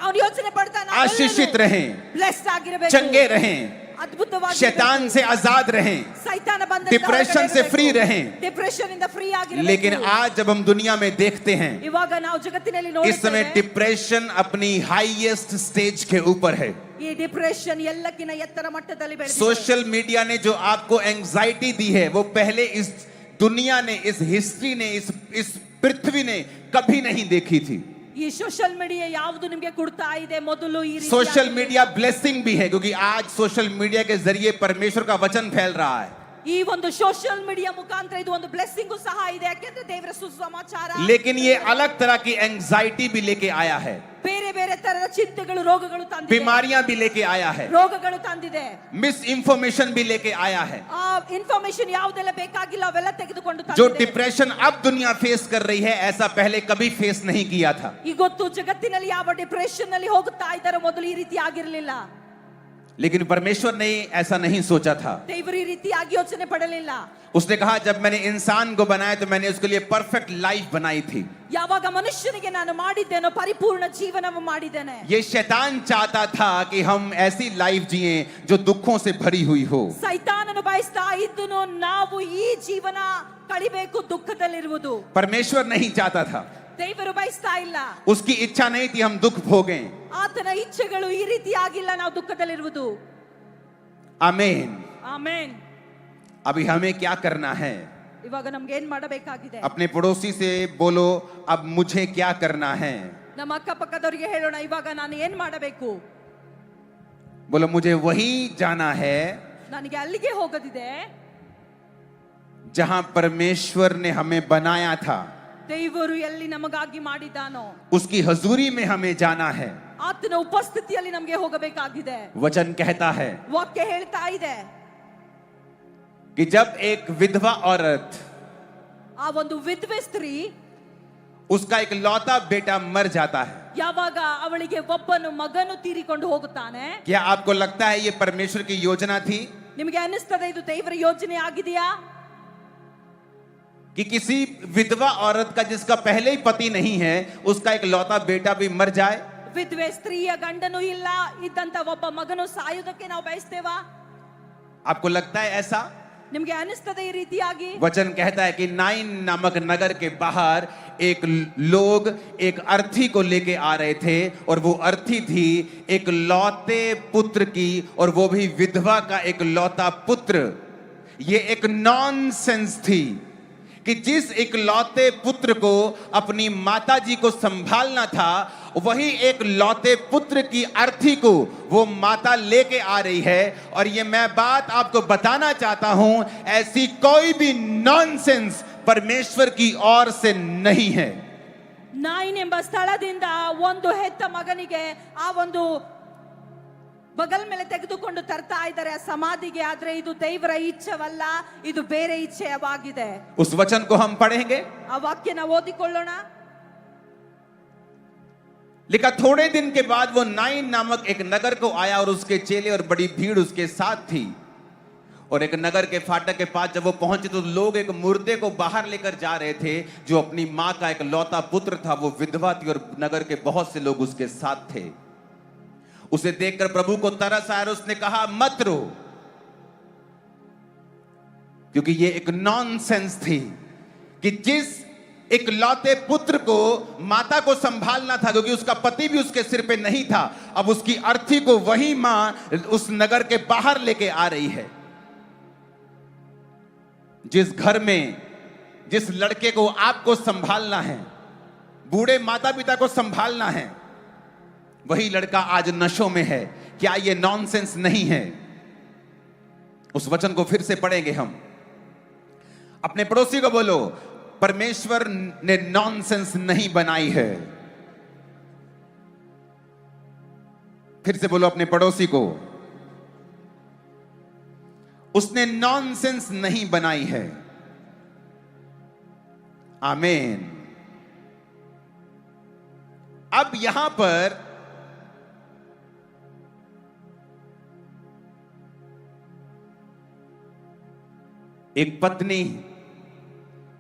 ಅವ್ರು ಯೋಚನೆ ಪಡ್ತಾನೆ आशीषित रहें, ಬ್ಲೆಸ್ಡ್ ಆಗಿರಬೇಕು, चंगे रहें, ಅದ್ಭುತವಾಗಿ शैतान से आजाद रहें, ಸೈತಾನ ಬಂದ डिप्रेशन से फ्री रहें. ಡಿಪ್ರೆಷನ್ ಇಂದ ಫ್ರೀ ಆಗಿರಬೇಕು. लेकिन आज जब हम दुनिया में देखते हैं, ಇವಾಗ ನಾವು ಜಗತ್ತಿನಲ್ಲಿ इस समय ನೋಡುತ್ತೇವೆ डिप्रेशन अपनी हाईएस्ट स्टेज के ऊपर है. ಈ ಡಿಪ್ರೆಷನ್ ಎಲ್ಲಕ್ಕಿಂತ ಎತ್ತರ ಮಟ್ಟದಲ್ಲಿ ಬೆಳೆದಿದೆ. सोशल मीडिया ने जो आपको एंजाइटी दी है, वो पहले इस दुनिया ने, इस हिस्ट्री ने, इस पृथ्वी ने कभी नहीं देखी थी. ಈ ಸೋಷಿಯಲ್ ಮೀಡಿಯಾ ಯಾವುದು ನಿಮಗೆ ಕೊಡ್ತಾ ಇದೆ, ಮೊದಲು ಈ ರೀತಿ सोशल मीडिया ब्लेसिंग भी है, क्योंकि आज सोशल मीडिया के जरिए परमेश्वर का वचन फैल रहा है. ಈ ಒಂದು ಸೋಷಿಯಲ್ ಮೀಡಿಯಾ ಮುಖಾಂತರ ಇದು ಒಂದು ಬ್ಲೆಸ್ಸಿಂಗ್ ಸಹ ಇದೆ, ಯಾಕೆಂದ್ರೆ ದೇವರ ಸುಸಮಾಚಾರ. लेकिन ये अलग तरह की एंजाइटी भी लेके आया है, ಬೇರೆ ಬೇರೆ ತರದ ಚಿಂತೆಗಳು, ರೋಗಗಳು ತಂದಿದೆ, बीमारियां भी लेके आया है, ರೋಗಗಳು ತಂದಿದೆ, मिस इंफॉर्मेशन भी लेके आया है. ಆ ಇನ್ಫಾರ್ಮೇಶನ್ ಯಾವುದೆಲ್ಲ ಬೇಕಾಗಿಲ್ಲ ಅವೆಲ್ಲ ತೆಗೆದುಕೊಂಡು जो ತಂದಿದೆ. डिप्रेशन अब दुनिया फेस कर रही है, ऐसा पहले कभी फेस नहीं किया था. ಇವತ್ತು ಜಗತ್ತಿನಲ್ಲಿ ಯಾವ ಡಿಪ್ರೆಷನ್ ನಲ್ಲಿ ಹೋಗುತ್ತಾ ಇದ್ದಾರೆ, ಮೊದಲು ಈ ರೀತಿ ಆಗಿರಲಿಲ್ಲ. लेकिन परमेश्वर ने ऐसा नहीं सोचा था. ದೇವರು ಈ ರೀತಿಯಾಗಿ ಯೋಚನೆ ಪಡಲಿಲ್ಲ. उसने कहा, जब मैंने इंसान को बनाया तो मैंने उसके लिए परफेक्ट लाइफ बनाई थी. ಯಾವಾಗ ಮನುಷ್ಯನಿಗೆ ನಾನು ಮಾಡಿದ್ದೇನೋ ಪರಿಪೂರ್ಣ ಜೀವನ ಮಾಡಿದ್ದೇನೆ. ये शैतान चाहता था कि हम ऐसी लाइफ जिए जो दुखों से भरी हुई हो. ಸೈತಾನನು ಬಯಸ್ತಾ ಇದ್ದನು ನಾವು ಈ ಜೀವನ ಕಳಿಬೇಕು ದುಃಖದಲ್ಲಿರುವುದು. परमेश्वर नहीं चाहता था, ದೇವರು ಬಯಸ್ತಾ ಇಲ್ಲ. उसकी इच्छा नहीं थी हम दुख भोगें. ಆತನ ಇಚ್ಛೆಗಳು ಈ ರೀತಿ ಆಗಿಲ್ಲ ನಾವು ದುಃಖದಲ್ಲಿರುವುದು. आमीन. ಆಮೆನ್. अभी हमें क्या करना है? ಇವಾಗ ನಮ್ಗೆ ಏನ್ ಮಾಡಬೇಕಾಗಿದೆ? अपने पड़ोसी से बोलो, अब मुझे क्या करना है? ನಮ್ಮ ಅಕ್ಕಪಕ್ಕದವರಿಗೆ ಹೇಳೋಣ, ಇವಾಗ ನಾನು ಏನ್ ಮಾಡಬೇಕು? बोलो, मुझे वही जाना है ನನಗೆ ಅಲ್ಲಿಗೆ ಹೋಗೋದಿದೆ जहां परमेश्वर ने हमें बनाया था. ದೇವರು ಎಲ್ಲಿ ನಮಗಾಗಿ ಮಾಡಿದ್ದಾನೋ उसकी हजूरी में हमें जाना है. ಆತನ ಉಪಸ್ಥಿತಿಯಲ್ಲಿ ನಮಗೆ ಹೋಗಬೇಕಾಗಿದೆ. वचन कहता है ವಾಕ್ಯ ಹೇಳ್ತಾ ಇದೆ, कि जब एक विधवा औरत, ಆ ಒಂದು ವಿಧವೆ ಸ್ತ್ರೀ, उसका एक लौता बेटा मर जाता है, ಯಾವಾಗ ಅವಳಿಗೆ ಒಬ್ಬನು ಮಗನು ತೀರಿಕೊಂಡು ಹೋಗುತ್ತಾನೆ, क्या आपको लगता है ये परमेश्वर की योजना थी ನಿಮಗೆ ಅನಿಸ್ತದೆ ಇದು ದೇವರ ಯೋಜನೆ ಆಗಿದೆಯಾ? कि किसी विधवा औरत का, जिसका पहले ही पति नहीं है, उसका एक लौता बेटा भी मर जाए? ವಿಧವೆ ಸ್ತ್ರೀಯ ಗಂಡನು ಇಲ್ಲ ಇದ್ದಂತ ಒಬ್ಬ ಮಗನು ಸಾಯುವುದಕ್ಕೆ ನಾವು ಬಯಸ್ತೇವಾ? आपको लगता है ऐसा? ನಿಮಗೆ ಅನಿಸ್ತದೆ ಈ ರೀತಿಯಾಗಿ? वचन कहता है कि नाइन नामक नगर के बाहर एक लोग एक अर्थी को लेके आ रहे थे, और वो अर्थी थी एक लौते पुत्र की, और वो भी विधवा का एक लौता पुत्र. ये एक नॉनसेंस थी कि जिस एक लौते पुत्र को अपनी माताजी को संभालना था, वही एक लौते पुत्र की अर्थी को वो माता लेके आ रही है. और ये मैं बात आपको बताना चाहता हूं, ऐसी कोई भी नॉनसेंस परमेश्वर की ओर से नहीं है. ನಾಯಿನ್ ಎಂಬ ಸ್ಥಳದಿಂದ ಒಂದು ಹೆತ್ತ ಮಗನಿಗೆ ಆ ಒಂದು ಬಗಲ್ ಮೇಲೆ ತೆಗೆದುಕೊಂಡು ತರ್ತಾ ಇದ್ದಾರೆ ಆ ಸಮಾಧಿಗೆ. ಆದ್ರೆ ಇದು ದೇವರ ಇಚ್ಛೆವಲ್ಲ, ಇದು ಬೇರೆ ಇಚ್ಛೆವಾಗಿದೆ. उस वचन को हम पढ़ेंगे. ಆ ವಾಕ್ಯ ನಾವು ಓದಿಕೊಳ್ಳೋಣ. लिखा, थोड़े दिन के बाद वो नाइन नामक एक नगर को आया, और उसके चेले और बड़ी भीड़ उसके साथ थी. और एक नगर के फाटक के पास जब वो पहुंचे तो लोग एक मुर्दे को बाहर लेकर जा रहे थे, जो अपनी मां का एक लौता पुत्र था. वो विधवा थी और नगर के बहुत से लोग उसके साथ थे. उसे देखकर प्रभु को तरस आया और उसने कहा, मत रो, क्योंकि ये एक नॉनसेंस थी कि जिस एक लौते पुत्र को, माता को संभालना था क्योंकि उसका पति भी उसके सिर पे नहीं था। अब उसकी अर्थी को वही मां उस नगर के बाहर लेके आ रही है। जिस घर में जिस लड़के को आपको संभालना है, बूढ़े माता पिता को संभालना है, वही लड़का आज नशों में है। क्या यह नॉनसेंस नहीं है? उस वचन को फिर से पढ़ेंगे हम। अपने पड़ोसी को बोलो, परमेश्वर ने नॉनसेंस नहीं बनाई है। फिर से बोलो अपने पड़ोसी को, उसने नॉनसेंस नहीं बनाई है। आमीन। अब यहां पर एक पत्नी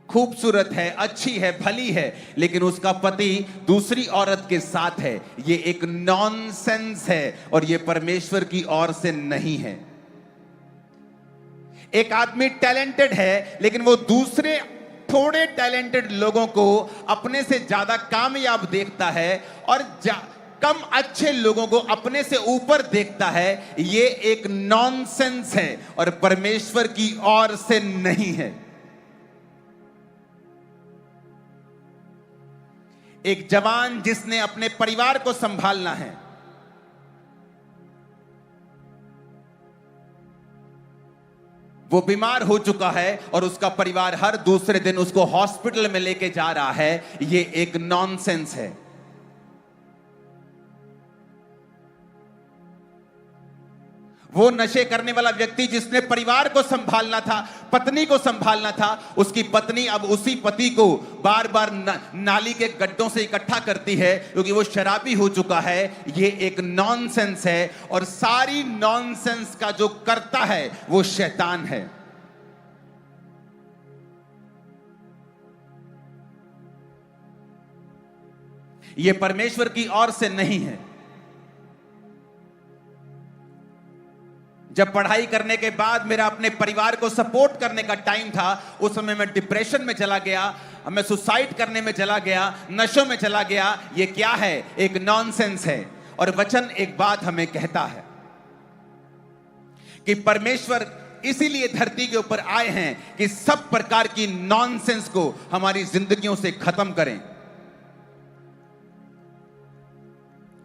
खूबसूरत है, अच्छी है, भली है, लेकिन उसका पति दूसरी औरत के साथ है। यह एक नॉनसेंस है और यह परमेश्वर की ओर से नहीं है। एक आदमी टैलेंटेड है, लेकिन वो दूसरे थोड़े टैलेंटेड लोगों को अपने से ज्यादा कामयाब देखता है और कम अच्छे लोगों को अपने से ऊपर देखता है। ये एक नॉनसेंस है और परमेश्वर की ओर से नहीं है। एक जवान जिसने अपने परिवार को संभालना है, वो बीमार हो चुका है और उसका परिवार हर दूसरे दिन उसको हॉस्पिटल में लेके जा रहा है, ये एक नॉनसेंस है। वो नशे करने वाला व्यक्ति जिसने परिवार को संभालना था, पत्नी को संभालना था, उसकी पत्नी अब उसी पति को बार बार नाली के गड्ढों से इकट्ठा करती है क्योंकि वो शराबी हो चुका है। ये एक नॉनसेंस है और सारी नॉनसेंस का जो करता है वो शैतान है। ये परमेश्वर की ओर से नहीं है। जब पढ़ाई करने के बाद मेरा अपने परिवार को सपोर्ट करने का टाइम था, उस समय मैं डिप्रेशन में चला गया, मैं सुसाइड करने में चला गया, नशों में चला गया। ये क्या है? एक नॉनसेंस है। और वचन एक बात हमें कहता है कि परमेश्वर इसीलिए धरती के ऊपर आए हैं कि सब प्रकार की नॉनसेंस को हमारी जिंदगियों से खत्म करें।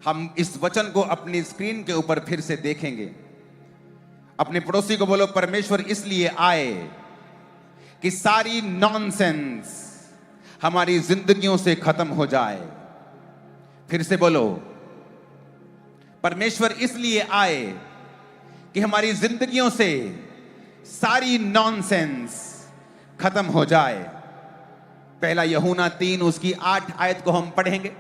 हम इस वचन को अपनी स्क्रीन के ऊपर फिर से देखेंगे। अपने पड़ोसी को बोलो, परमेश्वर इसलिए आए कि सारी नॉनसेंस हमारी जिंदगियों से खत्म हो जाए। फिर से बोलो, परमेश्वर इसलिए आए कि हमारी जिंदगियों से सारी नॉनसेंस खत्म हो जाए। पहला यूहन्ना 3 उसकी 8 आयत को हम पढ़ेंगे।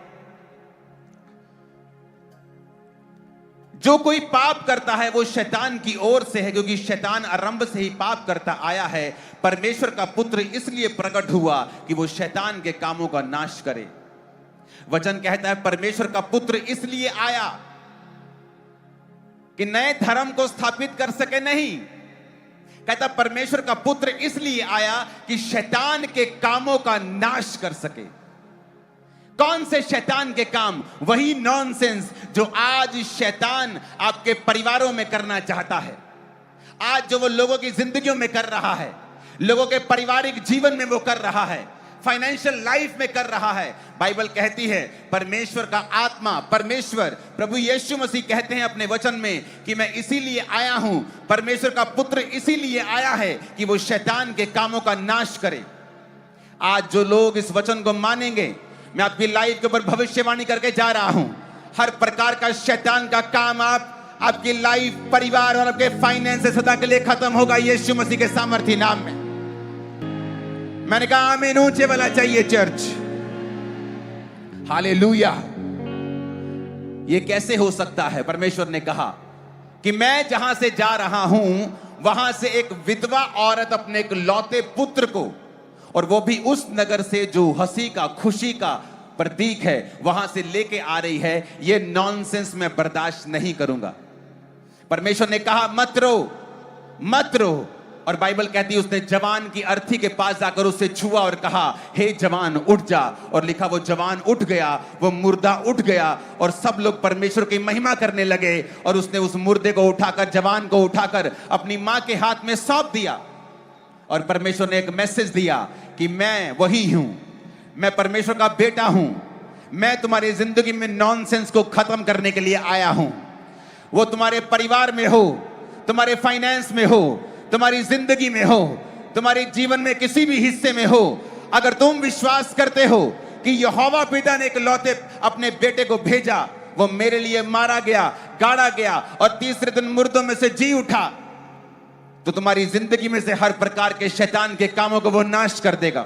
जो कोई पाप करता है वो शैतान की ओर से है, क्योंकि शैतान आरंभ से ही पाप करता आया है। परमेश्वर का पुत्र इसलिए प्रकट हुआ कि वो शैतान के कामों का नाश करे। वचन कहता है परमेश्वर का पुत्र इसलिए आया कि नए धर्म को स्थापित कर सके, नहीं। कहता परमेश्वर का पुत्र इसलिए आया कि शैतान के कामों का नाश कर सके। कौन से शैतान के काम? वही नॉनसेंस जो आज शैतान आपके परिवारों में करना चाहता है, आज जो वो लोगों की जिंदगियों में कर रहा है, लोगों के पारिवारिक जीवन में वो कर रहा है, फाइनेंशियल लाइफ में कर रहा है। बाइबल कहती है परमेश्वर का आत्मा, परमेश्वर प्रभु यीशु मसीह कहते हैं अपने वचन में कि मैं इसीलिए आया हूं, परमेश्वर का पुत्र इसीलिए आया है कि वो शैतान के कामों का नाश करे। आज जो लोग इस वचन को मानेंगे, मैं आपकी लाइफ के ऊपर भविष्यवाणी करके जा रहा हूं, हर प्रकार का शैतान का काम आपकी लाइफ, परिवार और आपके फाइनेंस से सदा के लिए खत्म होगा यीशु मसीह के सामर्थ्य नाम में। मैंने कहा आमीन ऊंचे वाला चाहिए चर्च। हालेलुया। ये कैसे हो सकता है? परमेश्वर ने कहा कि मैं जहां से जा रहा हूं वहां से एक विधवा औरत अपने एक लौते पुत्र को, और वो भी उस नगर से जो हंसी का, खुशी का प्रतीक है, वहां से लेके आ रही है। ये नॉनसेंस मैं बर्दाश्त नहीं करूंगा। परमेश्वर ने कहा मत रो, मत रो, और बाइबल कहती है उसने जवान की अर्थी के पास जाकर उससे छुआ और कहा, हे जवान उठ जा। और लिखा वो जवान उठ गया, वो मुर्दा उठ गया और सब लोग परमेश्वर की महिमा करने लगे। और उसने उस मुर्दे को उठाकर, जवान को उठाकर अपनी मां के हाथ में सौंप दिया। और परमेश्वर ने एक मैसेज दिया कि मैं वही हूं, मैं परमेश्वर का बेटा हूं, मैं तुम्हारी जिंदगी में नॉनसेंस को खत्म करने के लिए आया हूं। वो तुम्हारे परिवार में हो, तुम्हारे फाइनेंस में हो, तुम्हारी जिंदगी में हो, तुम्हारे जीवन में किसी भी हिस्से में हो, अगर तुम विश्वास करते हो कि यहोवा पिता ने इकलौते अपने बेटे को भेजा, वो मेरे लिए मारा गया, गाड़ा गया और तीसरे दिन मुर्दों में से जी उठा, तो तुम्हारी जिंदगी में से हर प्रकार के शैतान के कामों को वो नाश कर देगा।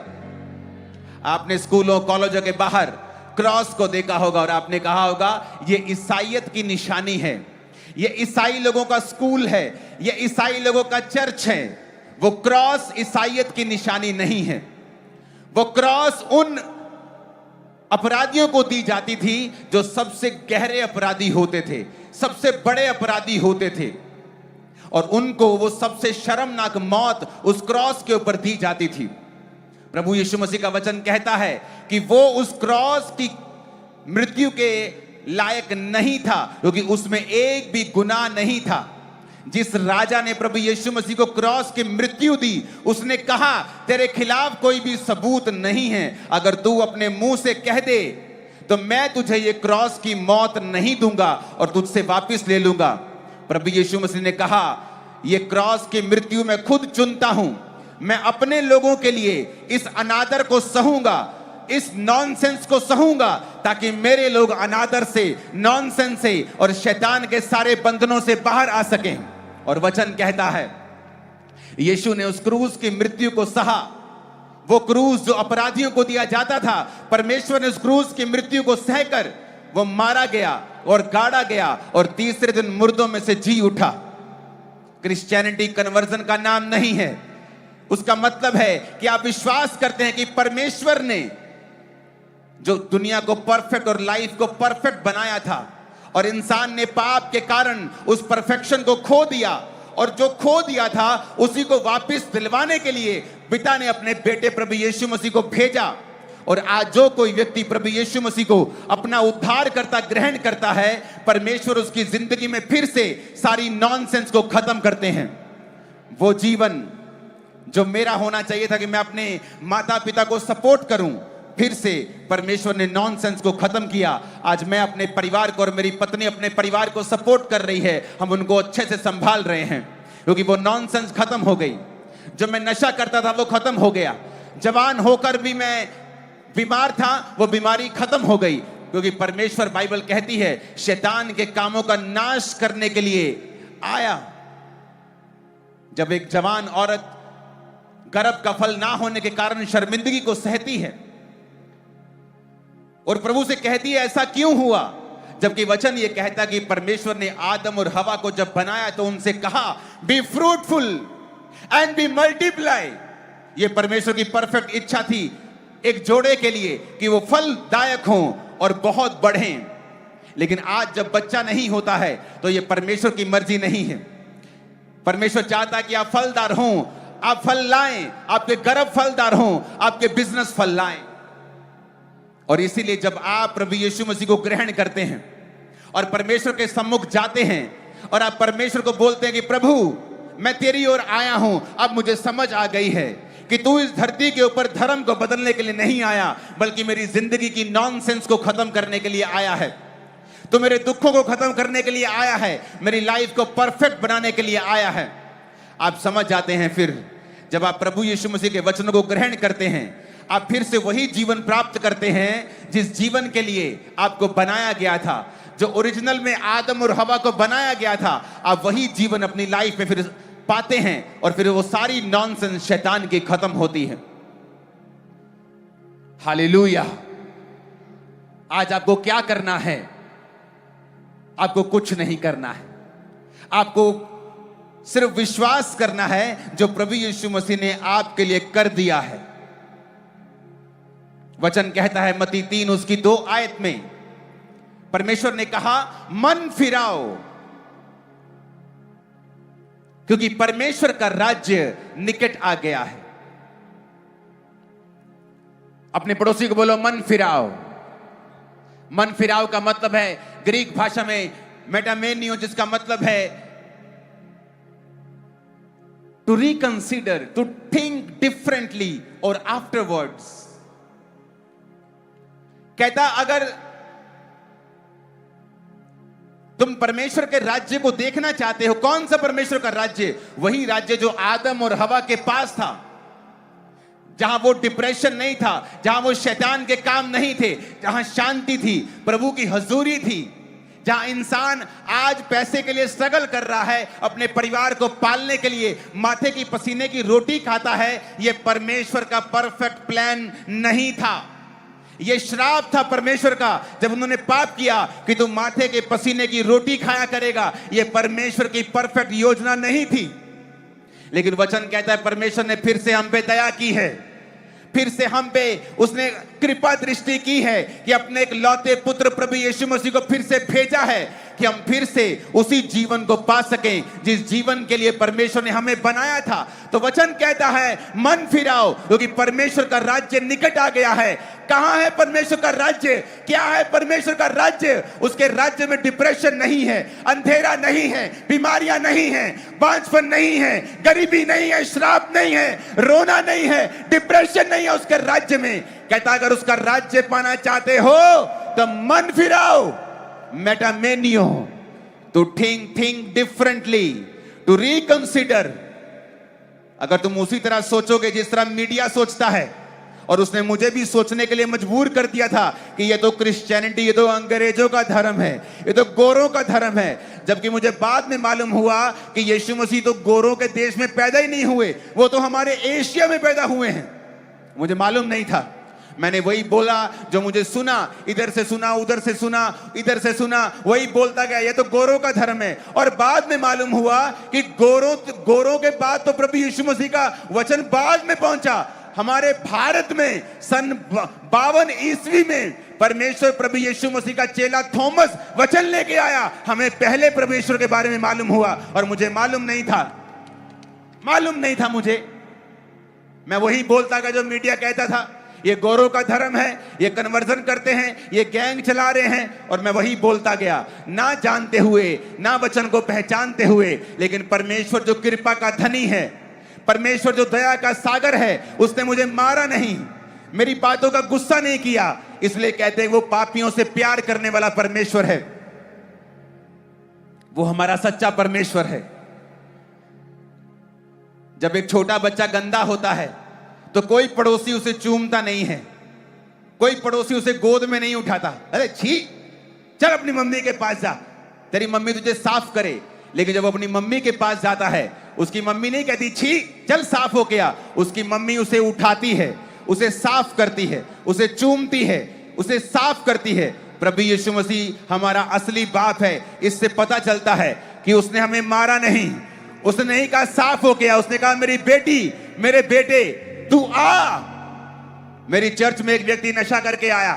आपने स्कूलों कॉलेजों के बाहर क्रॉस को देखा होगा और आपने कहा होगा ये ईसाईयत की निशानी है, ये ईसाई लोगों का स्कूल है, ये ईसाई लोगों का चर्च है। वो क्रॉस ईसाईयत की निशानी नहीं है। वो क्रॉस उन अपराधियों को दी जाती थी जो सबसे गहरे अपराधी होते थे, सबसे बड़े अपराधी होते थे, और उनको वो सबसे शर्मनाक मौत उस क्रॉस के ऊपर दी जाती थी। प्रभु यीशु मसीह का वचन कहता है कि वो उस क्रॉस की मृत्यु के लायक नहीं था, क्योंकि उसमें एक भी गुनाह नहीं था। जिस राजा ने प्रभु यीशु मसीह को क्रॉस की मृत्यु दी, उसने कहा तेरे खिलाफ कोई भी सबूत नहीं है, अगर तू अपने मुंह से कह दे तो मैं तुझे ये क्रॉस की मौत नहीं दूंगा और तुझसे वापस ले लूंगा। प्रभु यीशु मसीह ने कहा ये क्रॉस की मृत्यु मैं खुद चुनता हूं, मैं अपने लोगों के लिए इस अनादर को सहूंगा, इस नॉनसेंस को सहूंगा, ताकि मेरे लोग अनादर से, नॉनसेंस से और शैतान के सारे बंधनों से बाहर आ सकें। और वचन कहता है यीशु ने उस क्रूस की मृत्यु को सहा। वो क्रूस जो अपराधियों को दिया जाता था, परमेश्वर ने उस क्रूस की मृत्यु को सहकर वो मारा गया और गाड़ा गया और तीसरे दिन मुर्दों में से जी उठा। क्रिश्चियनिटी कन्वर्जन का नाम नहीं है। उसका मतलब है कि आप विश्वास करते हैं कि परमेश्वर ने जो दुनिया को परफेक्ट और लाइफ को परफेक्ट बनाया था, और इंसान ने पाप के कारण उस परफेक्शन को खो दिया, और जो खो दिया था उसी को वापस दिलवाने के लिए पिता ने अपने बेटे प्रभु यीशु मसीह को भेजा। और आज जो कोई व्यक्ति प्रभु यीशु मसीह को अपना उद्धार करता ग्रहण करता है, परमेश्वर उसकी जिंदगी में फिर से सारी नॉनसेंस को खत्म करते हैं। वो जीवन जो मेरा होना चाहिए था कि मैं अपने माता पिता को सपोर्ट करूं, फिर से परमेश्वर ने नॉनसेंस को खत्म किया। आज मैं अपने परिवार को और मेरी पत्नी अपने परिवार को सपोर्ट कर रही है, हम उनको अच्छे से संभाल रहे हैं, क्योंकि वो नॉनसेंस खत्म हो गई। जो मैं नशा करता था वो खत्म हो गया। जवान होकर भी मैं बीमार था, वो बीमारी खत्म हो गई, क्योंकि परमेश्वर, बाइबल कहती है, शैतान के कामों का नाश करने के लिए आया। जब एक जवान औरत गर्भ का फल ना होने के कारण शर्मिंदगी को सहती है और प्रभु से कहती है ऐसा क्यों हुआ, जबकि वचन ये कहता कि परमेश्वर ने आदम और हवा को जब बनाया तो उनसे कहा be fruitful and be multiply. ये परमेश्वर की परफेक्ट इच्छा थी एक जोड़े के लिए कि वो फलदायक हों और बहुत बढ़ें। लेकिन आज जब बच्चा नहीं होता है तो ये परमेश्वर की मर्जी नहीं है। परमेश्वर चाहता है कि आप फलदार हों, आप फल लाएं, आपके गर्भ फलदार हों, आपके बिजनेस फल लाएं। और इसीलिए जब आप प्रभु यीशु मसीह को ग्रहण करते हैं और परमेश्वर के सम्मुख जाते हैं और आप परमेश्वर को बोलते हैं कि प्रभु मैं तेरी ओर आया हूं, अब मुझे समझ आ गई है कि तू इस धरती के ऊपर धर्म को बदलने के लिए नहीं आया, बल्कि मेरी जिंदगी की नॉनसेंस को खत्म करने के लिए आया है। तू मेरे दुखों को खत्म करने के लिए आया है, मेरी लाइफ को परफेक्ट बनाने के लिए आया है। आप समझ जाते हैं फिर जब आप प्रभु यीशु मसीह के वचनों को ग्रहण करते हैं, आप फिर से वही जीवन प्राप्त करते हैं जिस जीवन के लिए आपको बनाया गया था, जो ओरिजिनल में आदम और हवा को बनाया गया था। आप वही जीवन अपनी लाइफ में फिर पाते हैं और फिर वो सारी नॉनसेंस शैतान की खत्म होती है। हालेलुया। आज आपको क्या करना है? आपको कुछ नहीं करना है, आपको सिर्फ विश्वास करना है जो प्रभु यीशु मसीह ने आपके लिए कर दिया है। वचन कहता है मत्ती 3 उसकी 2 आयत में, परमेश्वर ने कहा मन फिराओ, क्योंकि परमेश्वर का राज्य निकट आ गया है। अपने पड़ोसी को बोलो मन फिराओ। मन फिराओ का मतलब है ग्रीक भाषा में मेटामेनियो, जिसका मतलब है to reconsider, to think differently और आफ्टरवर्ड्स। कहता अगर तुम परमेश्वर के राज्य को देखना चाहते हो, कौन सा परमेश्वर का राज्य? वही राज्य जो आदम और हवा के पास था, जहां वो डिप्रेशन नहीं था, जहां वो शैतान के काम नहीं थे, जहां शांति थी, प्रभु की हजूरी थी, जहां इंसान आज पैसे के लिए स्ट्रगल कर रहा है, अपने परिवार को पालने के लिए माथे की पसीने की रोटी खाता है। यह परमेश्वर का परफेक्ट प्लान नहीं था। यह श्राप था परमेश्वर का, जब उन्होंने पाप किया कि तू माथे के पसीने की रोटी खाया करेगा। यह परमेश्वर की परफेक्ट योजना नहीं थी। लेकिन वचन कहता है परमेश्वर ने फिर से हम पे दया की है, फिर से हम पे उसने कृपा दृष्टि की है कि अपने एक लौते पुत्र प्रभु यीशु मसीह को फिर से भेजा है कि हम फिर से उसी जीवन को पा सकें जिस जीवन के लिए परमेश्वर ने हमें बनाया था। तो वचन कहता है मन फिराओ, क्योंकि परमेश्वर का राज्य निकट आ गया है। कहां है परमेश्वर का राज्य? क्या है परमेश्वर का राज्य? उसके राज्य में डिप्रेशन नहीं है, अंधेरा नहीं है, बीमारियां नहीं है, बांझपन नहीं है, गरीबी नहीं है, श्राप नहीं है, रोना नहीं है, डिप्रेशन नहीं है उसके राज्य में। कहता अगर उसका राज्य पाना चाहते हो तो मन फिराओ, मेटामेनियो, to think differently, to reconsider. अगर तुम उसी तरह सोचोगे जिस तरह मीडिया सोचता है, और उसने मुझे भी सोचने के लिए मजबूर कर दिया था कि ये तो क्रिश्चियनिटी, ये तो अंग्रेजों का धर्म है, ये तो गोरों का धर्म है। जबकि मुझे बाद में मालूम हुआ कि यीशु मसीह तो गोरों के देश में पैदा ही नहीं हुए, वो तो हमारे एशिया में पैदा हुए हैं। मुझे मालूम नहीं था। मैंने वही बोला जो मुझे सुना, इधर से सुना, उधर से सुना, इधर से सुना, वही बोलता गया ये तो गोरों का धर्म है। और बाद में मालूम हुआ कि गोरों के बाद तो प्रभु यीशु मसीह का वचन बाद में पहुंचा। हमारे भारत में सन 52 ईस्वी में परमेश्वर प्रभु यीशु मसीह का चेला थॉमस वचन लेके आया। हमें पहले परमेश्वर के बारे में मालूम हुआ और मुझे मालूम नहीं था मुझे। मैं वही बोलता गया जो मीडिया कहता था ये गोरों का धर्म है, ये कन्वर्जन करते हैं, ये गैंग चला रहे हैं, और मैं वही बोलता गया, ना जानते हुए, ना वचन को पहचानते हुए। लेकिन परमेश्वर जो कृपा का धनी है, परमेश्वर जो दया का सागर है, उसने मुझे मारा नहीं, मेरी बातों का गुस्सा नहीं किया। इसलिए कहते हैं वो पापियों से प्यार करने वाला परमेश्वर है, वो हमारा सच्चा परमेश्वर है। जब एक छोटा बच्चा गंदा होता है तो कोई पड़ोसी उसे चूमता नहीं है, कोई पड़ोसी उसे गोद में नहीं उठाता, अरे छी चल अपनी मम्मी के पास जा, तेरी मम्मी तुझे साफ करे। लेकिन जब अपनी मम्मी के पास जाता है, उसकी मम्मी नहीं कहती छी चल साफ हो गया, उसकी मम्मी उसे उठाती है, उसे साफ करती है, उसे चूमती है, उसे साफ करती है। प्रभु यीशु मसीह हमारा असली बाप है। इससे पता चलता है कि उसने हमें मारा नहीं, उसने नहीं कहा साफ हो गया, उसने कहा मेरी बेटी, मेरे बेटे तू आ। मेरी चर्च में एक व्यक्ति नशा करके आया,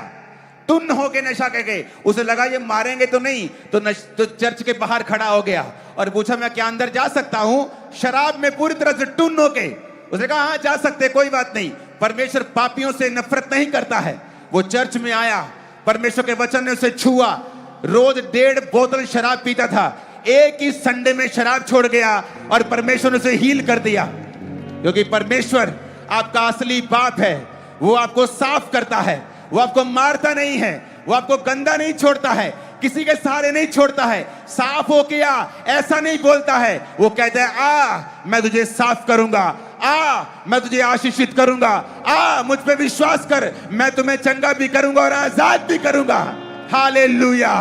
टुन्न होके नशा करके, उसे लगा ये मारेंगे तो नहीं, तो चर्च के बाहर खड़ा हो गया और पूछा मैं क्या अंदर जा सकता हूं शराब में पूरी तरह से टुन्न होके? उसने कहा हाँ जा सकते, कोई बात नहीं। परमेश्वर पापियों से नफरत नहीं करता है। वो चर्च में आया, परमेश्वर के वचन ने उसे छुआ, रोज 1.5 बोतल शराब पीता था, एक ही संडे में शराब छोड़ गया और परमेश्वर ने उसे हील कर दिया। क्योंकि परमेश्वर आपका असली बाप है, वो आपको साफ करता है, वो आपको मारता नहीं है, वो आपको गंदा नहीं छोड़ता है, किसी के सहारे नहीं छोड़ता है। साफ हो गया ऐसा नहीं बोलता है, वो कहता है आ मैं तुझे साफ करूंगा, आ मैं तुझे आशीषित करूंगा, आ मुझ पे विश्वास कर, मैं तुम्हें चंगा भी करूंगा और आजाद भी करूंगा। हालेलुया।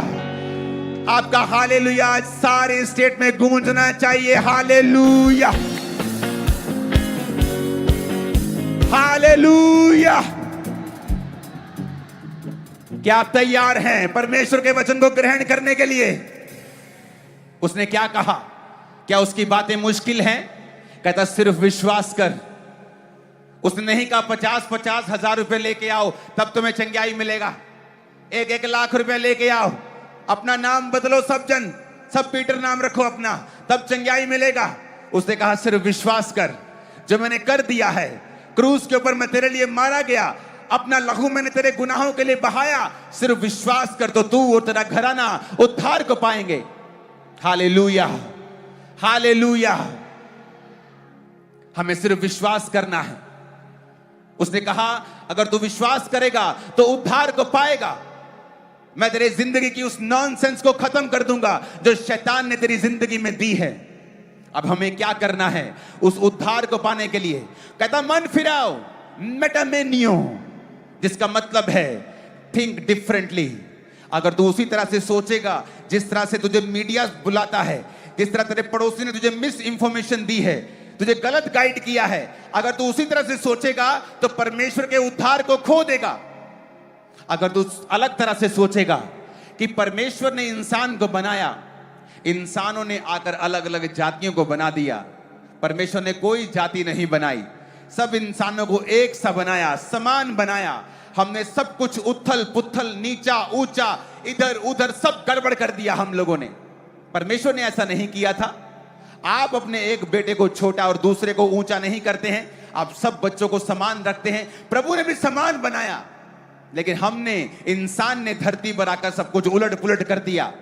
आपका हालेलुया आज सारे स्टेट में गूंजना चाहिए। Hallelujah, hallelujah. क्या आप तैयार हैं परमेश्वर के वचन को ग्रहण करने के लिए? उसने क्या कहा? क्या उसकी बातें मुश्किल हैं? कहता सिर्फ विश्वास कर। उसने नहीं कहा 50-50 हजार रुपए लेके आओ तब तुम्हें चंगाई मिलेगा, 1-1 लाख रुपए लेके आओ, अपना नाम बदलो, सब पीटर नाम रखो अपना, तब चंगाई मिलेगा। उसने कहा सिर्फ विश्वास कर, जो मैंने कर दिया है, क्रूस के ऊपर मैं तेरे लिए मारा गया, अपना लहू मैंने तेरे गुनाहों के लिए बहाया, सिर्फ विश्वास कर तो तू और तेरा घराना उद्धार को पाएंगे। Hallelujah, hallelujah. हमें सिर्फ विश्वास करना है। उसने कहा अगर तू विश्वास करेगा तो उद्धार को पाएगा। मैं तेरी जिंदगी की उस नॉनसेंस को खत्म कर दूंगा जो शैतान ने तेरी जिंदगी में दी है। अब हमें क्या करना है उस उद्धार को पाने के लिए? कहता मन फिराओ, मेटामेनियो, जिसका मतलब है थिंक डिफरेंटली। अगर तू उसी तरह से सोचेगा जिस तरह से तुझे मीडिया बुलाता है, जिस तरह तेरे पड़ोसी ने तुझे मिस इंफॉर्मेशन दी है, तुझे गलत गाइड किया है, अगर तू उसी तरह से सोचेगा तो परमेश्वर के उद्धार को खो देगा। अगर तू अलग तरह से सोचेगा कि परमेश्वर ने इंसान को बनाया, इंसानों ने आकर अलग अलग जातियों को बना दिया, परमेश्वर ने कोई जाति नहीं बनाई, सब इंसानों को एक सा बनाया, समान बनाया। हमने सब कुछ उथल पुथल, नीचा ऊंचा, इधर उधर सब गड़बड़ कर दिया हम लोगों ने। परमेश्वर ने ऐसा नहीं किया था। आप अपने एक बेटे को छोटा और दूसरे को ऊंचा नहीं करते हैं, आप सब बच्चों को समान रखते हैं। प्रभु ने भी समान बनाया, लेकिन हमने, इंसान ने धरती पर आकर सब कुछ उलट पुलट कर दिया।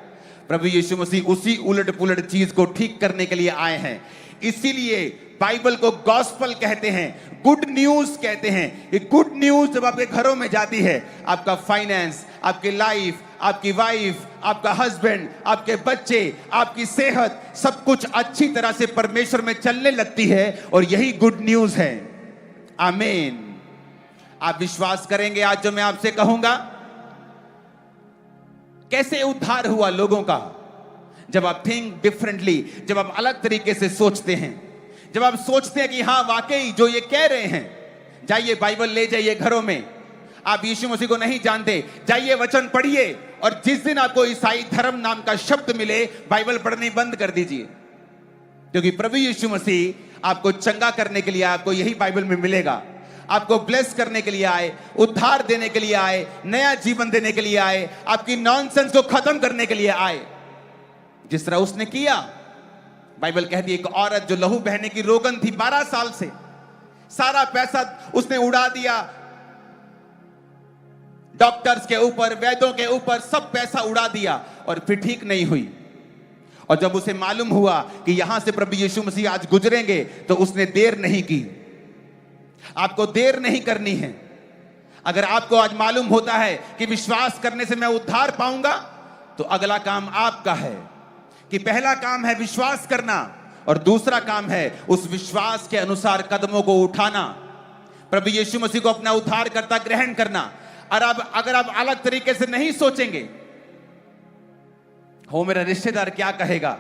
प्रभु यीशु मसीह उसी उलट पुलट चीज को ठीक करने के लिए आए हैं। इसीलिए बाइबल को गॉस्पल कहते हैं, गुड न्यूज कहते हैं। ये गुड न्यूज जब आपके घरों में जाती है, आपका फाइनेंस, आपकी लाइफ, आपकी वाइफ, आपका हस्बैंड, आपके बच्चे, आपकी सेहत, सब कुछ अच्छी तरह से परमेश्वर में चलने लगती है, और यही गुड न्यूज है। आमीन। आप विश्वास करेंगे आज जो मैं आपसे कहूंगा? कैसे उद्धार हुआ लोगों का? जब आप थिंक डिफरेंटली, जब आप अलग तरीके से सोचते हैं, जब आप सोचते हैं कि हाँ वाकई जो ये कह रहे हैं, जाइए बाइबल ले जाइए घरों में। आप यीशु मसीह को नहीं जानते, जाइए वचन पढ़िए, और जिस दिन आपको ईसाई धर्म नाम का शब्द मिले, बाइबल पढ़नी बंद कर दीजिए, क्योंकि प्रभु यीशु मसीह आपको चंगा करने के लिए, आपको यही बाइबल में मिलेगा। आपको ब्लेस करने के लिए आए, उद्धार देने के लिए आए, नया जीवन देने के लिए आए, आपकी नॉनसेंस को खत्म करने के लिए आए, जिस तरह उसने किया। बाइबल कहती है एक औरत जो लहू बहने की रोगन थी 12 साल से, सारा पैसा उसने उड़ा दिया, डॉक्टर्स के ऊपर, वैद्यों के ऊपर, सब पैसा उड़ा दिया, और फिर ठीक नहीं हुई। और जब उसे मालूम हुआ कि यहां से प्रभु यीशु मसीह आज गुजरेंगे, तो उसने देर नहीं की। आपको देर नहीं करनी है। अगर आपको आज मालूम होता है कि विश्वास करने से मैं उद्धार पाऊंगा, तो अगला काम आपका है कि पहला काम है विश्वास करना, और दूसरा काम है उस विश्वास के अनुसार कदमों को उठाना, प्रभु यीशु मसीह को अपना उद्धारकर्ता ग्रहण करना। और अब अगर आप अलग तरीके से नहीं सोचेंगे, हो मेरा रिश्तेदार क्या कहेगा,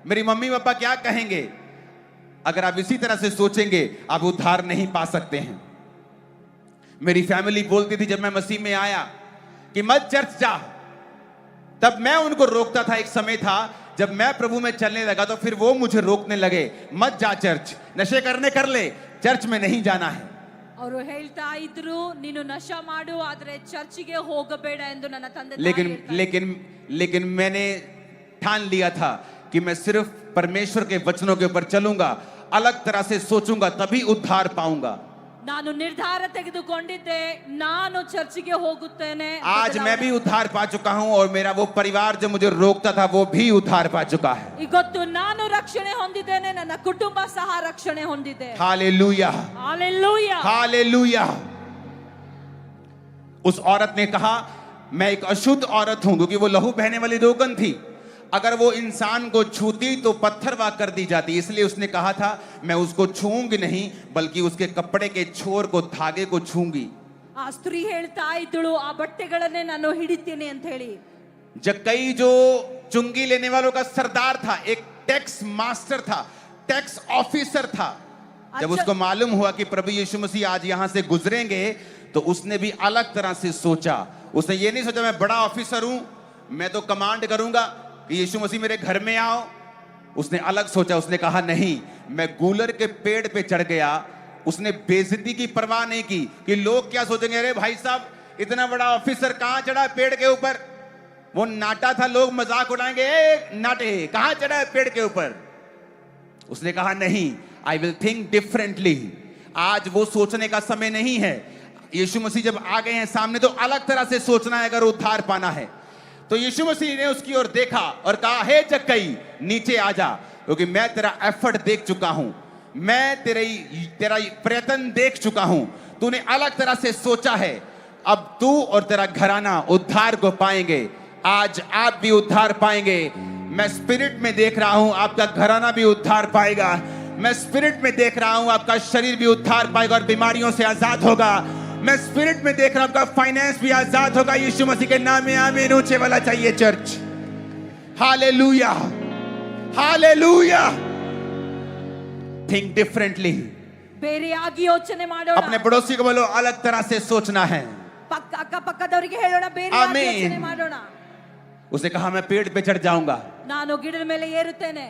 मेरी मम्मी पापा क्या कहेंगे, अगर आप इसी तरह से सोचेंगे, आप उद्धार नहीं पा सकते हैं। मेरी फैमिली बोलती थी जब मैं मसीह में आया कि मत चर्च जा, तब मैं उनको रोकता था। एक समय था जब मैं प्रभु में चलने लगा तो फिर वो मुझे रोकने लगे, मत जा चर्च, नशे करने कर ले, चर्च में नहीं जाना है। ಅವರು ಹೇಳ್ತಾ ಇದ್ರು ನೀನು ನಶಾ ಮಾಡು ಆದ್ರೆ ಚರ್ಚಿಗೆ ಹೋಗಬೇಡ ಎಂದು ನನ್ನ ತಂದೆ लेकिन मैंने ठान लिया था कि मैं सिर्फ परमेश्वर के वचनों के ऊपर चलूंगा, अलग तरह से सोचूंगा, तभी उद्धार पाऊंगा। ನಾನು ನಿರ್ಧಾರ ತೆಗೆದುಕೊಂಡಿದ್ದೆ, ನಾನು ಚರ್ಚಿಗೆ ಹೋಗುತ್ತೇನೆ। आज मैं भी उद्धार पा चुका हूं, और मेरा वो परिवार जो मुझे रोकता था वो भी उद्धार पा चुका है। ಇವತ್ತು ನಾನು ರಕ್ಷಣೆ ಹೊಂದಿದ್ದೇನೆ, ನನ್ನ ಕುಟುಂಬ ಸಹ ರಕ್ಷಣೆ ಹೊಂದಿದೆ। Hallelujah, hallelujah, hallelujah. उस औरत ने कहा मैं एक अशुद्ध औरत हूं, क्योंकि वो लहू बहने वाली रोगन थी। अगर वो इंसान को छूती तो पत्थरवाह कर दी जाती, इसलिए उसने कहा था मैं उसको छूंगी नहीं, बल्कि उसके कपड़े के छोर को, धागे को छूंगी। ಆ ಸ್ತ್ರೀ ಹೇಳ್ತಾ ಇದ್ದಳು ಆ ಬಟ್ಟೆಗಳನ್ನೇ ನಾನು ಹಿಡಿತೀನಿ ಅಂತ ಹೇಳಿ। जक्कई जो चुंगी लेने वालों का सरदार था, एक टैक्स मास्टर था, टैक्स ऑफिसर था, जब उसको मालूम हुआ कि प्रभु यीशु मसीह आज यहां से गुजरेंगे, तो उसने भी अलग तरह से सोचा। उसने ये नहीं सोचा मैं बड़ा ऑफिसर हूं, मैं तो कमांड करूंगा कि यीशु मसीह मेरे घर में आओ। उसने अलग सोचा, उसने कहा नहीं, मैं गूलर के पेड़ पे चढ़ गया। उसने बेइज्जती की परवाह नहीं की कि लोग क्या सोचेंगे, अरे भाई साहब इतना बड़ा ऑफिसर कहां चढ़ा पेड़ के ऊपर। वो नाटा था, लोग मजाक उड़ाएंगे, ए नाटे कहां चढ़ा है पेड़ के ऊपर। उसने कहा नहीं, आई विल थिंक डिफरेंटली। आज वो सोचने का समय नहीं है। यीशु मसीह जब आ गए हैं सामने तो अलग तरह से सोचना है अगर उद्धार पाना है। तो यीशु मसीह ने उसकी ओर देखा और कहा, हे जक्कई नीचे आ जा, क्योंकि मैं तेरा एफर्ट देख चुका हूं, मैं तेरा प्रयत्न देख चुका हूं, तूने अलग तरह से सोचा है। अब तू और तेरा घराना उद्धार को पाएंगे। आज आप भी उद्धार पाएंगे। मैं स्पिरिट में देख रहा हूं आपका घराना भी उद्धार पाएगा। मैं स्पिरिट में देख रहा हूं आपका शरीर भी उद्धार पाएगा और बीमारियों से आजाद होगा। मैं स्पिरिट में देख रहा हूं आपका फाइनेंस भी आजाद होगा। यीशु मसीह के नाम में आमीन। ऊंचे वाला चाहिए church. Hallelujah, hallelujah. Think differently. ಬೇರೆಯಾಗಿ ಯೋಚನೆ ಮಾಡೋಣ. अपने पड़ोसी को बोलो, अलग तरह से सोचना है। ಅಕ್ಕಪಕ್ಕದವರಿಗೆ ಹೇಳೋಣ, ಬೇರೆಯಾಗಿ ಯೋಚನೆ ಮಾಡೋಣ. उसने कहा, मैं पेड़ पे चढ़ जाऊंगा, ನಾನು ಗಿಡದ ಮೇಲೆ ಏರುತ್ತೇನೆ,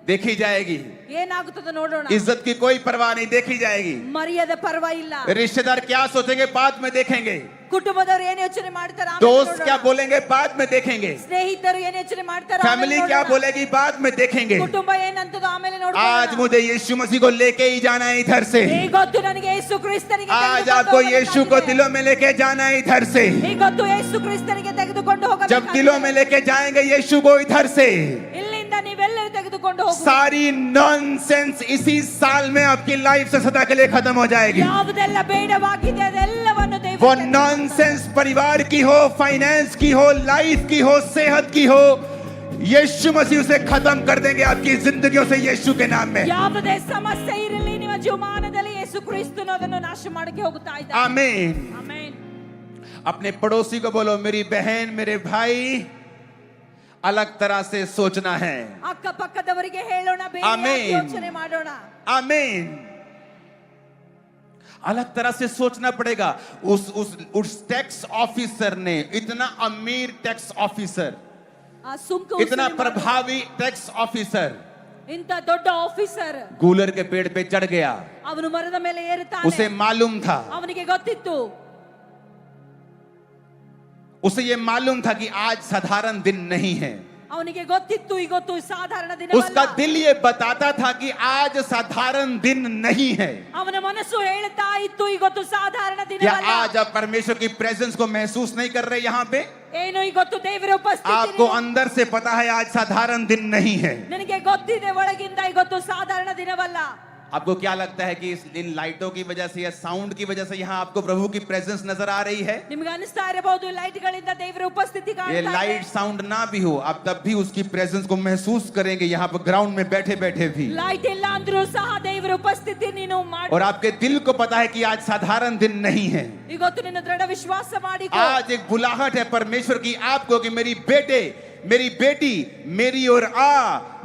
देखी जाएगी। ಏನಾಗುತ್ತದೆ ನೋಡೋಣ. इज्जत की कोई परवाह नहीं, देखी जाएगी। ಮರ್ಯಾದೆ ಪರವಾಗಿಲ್ಲ. रिश्तेदार क्या सोचेंगे बाद में देखेंगे। ಕುಟುಂಬದವರು ಏನು ಯೋಚನೆ ಮಾಡ್ತಾರೆ दोस्त क्या बोलेंगे बाद में देखेंगे। ಸ್ನೇಹಿತರು ಏನು ಯೋಚನೆ ಮಾಡ್ತಾರೆ फैमिली क्या बोलेगी बाद में देखेंगे। ಕುಟುಂಬ ಏನಂತದೋ ಆಮೇಲೆ ನೋಡೋಣ. आज मुझे यीशु मसीह को लेके ही जाना है इधर से। ಈಗೊತ್ತು ನನಗೆ ಯೇಸು ಕ್ರಿಸ್ತನಿಗೆ आज आपको यीशु को दिलों में लेके जाना है इधर से। ಈಗೊತ್ತು ಯೇಸು ಕ್ರಿಸ್ತನಿಗೆ ತೆಗೆದುಕೊಂಡು ಹೋಗಬೇಕು। जब दिलों में लेके जाएंगे यीशु को इधर से, ಇಲ್ಲಿಂದ ನೀವೆಲ್ಲರೂ ತೆಗೆದುಕೊಂಡು ಹೋಗು। सारी नॉनसेंस इसी साल में आपकी लाइफ से सदा के लिए खत्म हो जाएगी। ಯಾವುದೆಲ್ಲ ಬೇಡವಾಗಿದೆ ಅದೆಲ್ಲವನ್ನು ದೇವರು वो नॉनसेंस परिवार की हो, फाइनेंस की हो, लाइफ की हो, सेहत की हो, यीशु मसीह उसे खत्म कर देंगे आपकी जिंदगियों से यीशु के नाम में। ಯಾವುದೇ ಸಮಸ್ಯೆ ಇರಲಿ ನಿಮ್ಮ ಜೀವಮಾನದಲ್ಲಿ ಯೇಸು ಕ್ರಿಸ್ತನು ಅದನ್ನು ನಾಶ ಮಾಡಕ್ಕೆ ಹೋಗುತ್ತಾ ಇದ್ದಾನೆ। आमीन, ಆಮೆನ್। अपने पड़ोसी को बोलो, मेरी बहन मेरे भाई अलग तरह से सोचना है। ಅಕ್ಕಪಕ್ಕದವರಿಗೆ ಹೇಳೋಣ, ಬೇರೆಯಾಗಿ ಯೋಚನೆ ಮಾಡೋಣ। आमीन। अलग तरह से सोचना पड़ेगा। उस टैक्स ऑफिसर ने, इतना अमीर टैक्स ऑफिसर, ಸುಂಕ इतना प्रभावी टैक्स ऑफिसर, ಇಂತ ದೊಡ್ಡ ಆಫೀಸರ್ गूलर के पेड़ पे चढ़ गया। ಅವನು ಮರದ ಮೇಲೆ ಏರುತ್ತಾನೆ। उसे मालूम था, ಅವನಿಗೆ ಗೊತ್ತಿತ್ತು, उसे ये मालूम था कि आज साधारण दिन नहीं है। ಅವನಿಗೆ ಗೊತ್ತಿತ್ತು ಇವತ್ತು ಸಾಧಾರಣ ದಿನವಲ್ಲ। उसका दिल ये बताता था कि आज साधारण दिन नहीं है। ಅವನ ಮನಸ್ಸು ಹೇಳ್ತಾ ಇತ್ತು ಇವತ್ತು ಸಾಧಾರಣ क्या ದಿನವಲ್ಲ। आज आप परमेश्वर की प्रेजेंस को महसूस नहीं कर रहे यहाँ पे? ಏನು ಇವತ್ತು ದೇವರ ಉಪಸ್ಥಿತಿ आपको अंदर से पता है आज साधारण दिन नहीं है। ನನಗೆ ಗೊತ್ತಿದೆ ಒಳಗಿಂದ ಇವತ್ತು ಸಾಧಾರಣ ದಿನವಲ್ಲ। आपको क्या लगता है कि इन लाइटों की वजह से या साउंड की वजह से यहाँ आपको प्रभु की प्रेजेंस नजर आ रही है? ನಿಮಗೆ ಅನಿಸ್ತಾ ಇರಬಹುದು ಲೈಟ್ ಗಳಿಂದ ದೇವರ ಉಪಸ್ಥಿತಿ ये ಕಾಣ್ತಾ ಇದೆ। लाइट साउंड ना भी हो, आप तब भी उसकी प्रेजेंस को महसूस करेंगे यहाँ पर ग्राउंड में बैठे बैठे भी। ಲೈಟ್ ಇಲ್ಲ ಅಂದ್ರೂ ಸಹ ದೇವರ ಉಪಸ್ಥಿತಿ ನೀನು ಮಾಡಿ। और आपके दिल को पता है कि आज साधारण दिन नहीं है। ಇವತ್ತು ನಿನ್ನ ದೃಢ ವಿಶ್ವಾಸ ಮಾಡಿಕೋ। आज एक बुलाहट है परमेश्वर की आपको कि मेरी बेटे, मेरी बेटी, मेरी ओर आ,